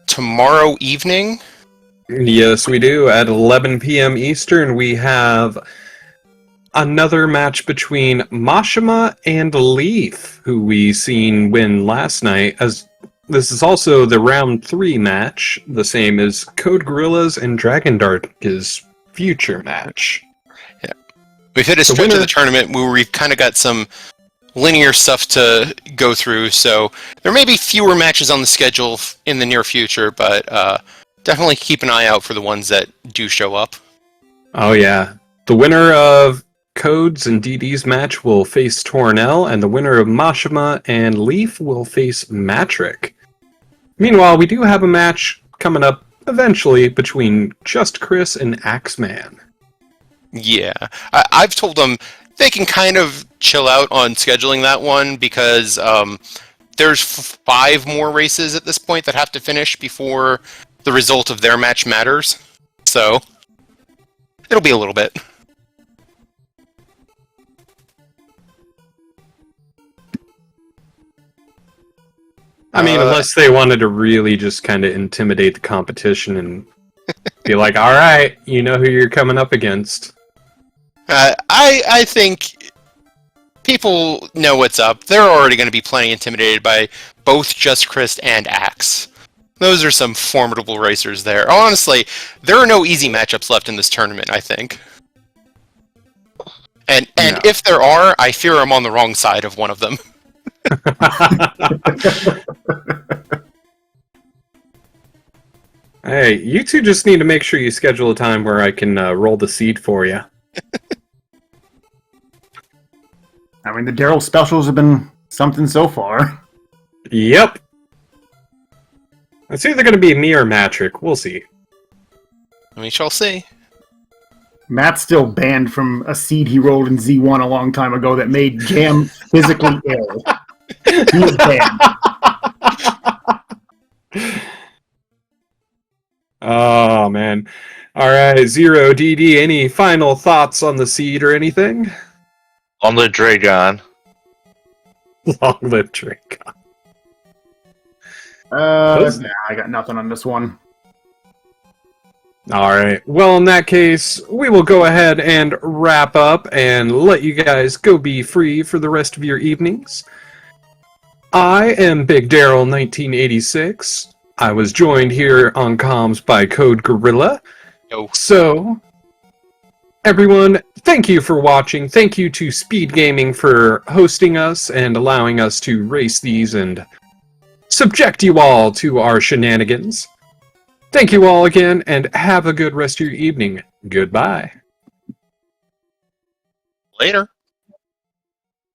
tomorrow evening. Yes, we do. At 11 p.m. Eastern, we have another match between Mashima and Leaf, who we seen win last night. As this is also the round 3 match, the same as Code Gorillas and Dragondarch's future match. Yeah, we've hit a stretch of the tournament where we've kind of got some linear stuff to go through, so there may be fewer matches on the schedule in the near future, but definitely keep an eye out for the ones that do show up. Oh yeah. The winner of Codes and DD's match will face Tornell, and the winner of Mashima and Leaf will face Matrick. Meanwhile, we do have a match coming up eventually between Just Chris and Axeman. Yeah, I've told them they can kind of chill out on scheduling that one because there's 5 more races at this point that have to finish before the result of their match matters. So it'll be a little bit. I mean, unless they wanted to really just kind of intimidate the competition and be like, all right, you know who you're coming up against. I think people know what's up. They're already going to be plenty intimidated by both Just Chris and Axe. Those are some formidable racers there. Honestly, there are no easy matchups left in this tournament, I think. And No. if there are, I fear I'm on the wrong side of one of them. Hey, you two just need to make sure you schedule a time where I can roll the seed for you. I mean, the Daryl specials have been something so far. Yep. It's either going to be me or Matrick. We'll see. We shall see. Matt's still banned from a seed he rolled in Z1 a long time ago that made Jam physically ill. He was banned. Oh, man. All right, Zero DD, any final thoughts on the seed or anything? On the Dragon. Long live Dragon. Nah, I got nothing on this one. All right. Well, in that case, we will go ahead and wrap up and let you guys go be free for the rest of your evenings. I am Big Daryl 1986. I was joined here on comms by Code Gorilla. Yo. So, everyone, thank you for watching. Thank you to Speedgaming for hosting us and allowing us to race these and subject you all to our shenanigans. Thank you all again, and have a good rest of your evening. Goodbye. Later.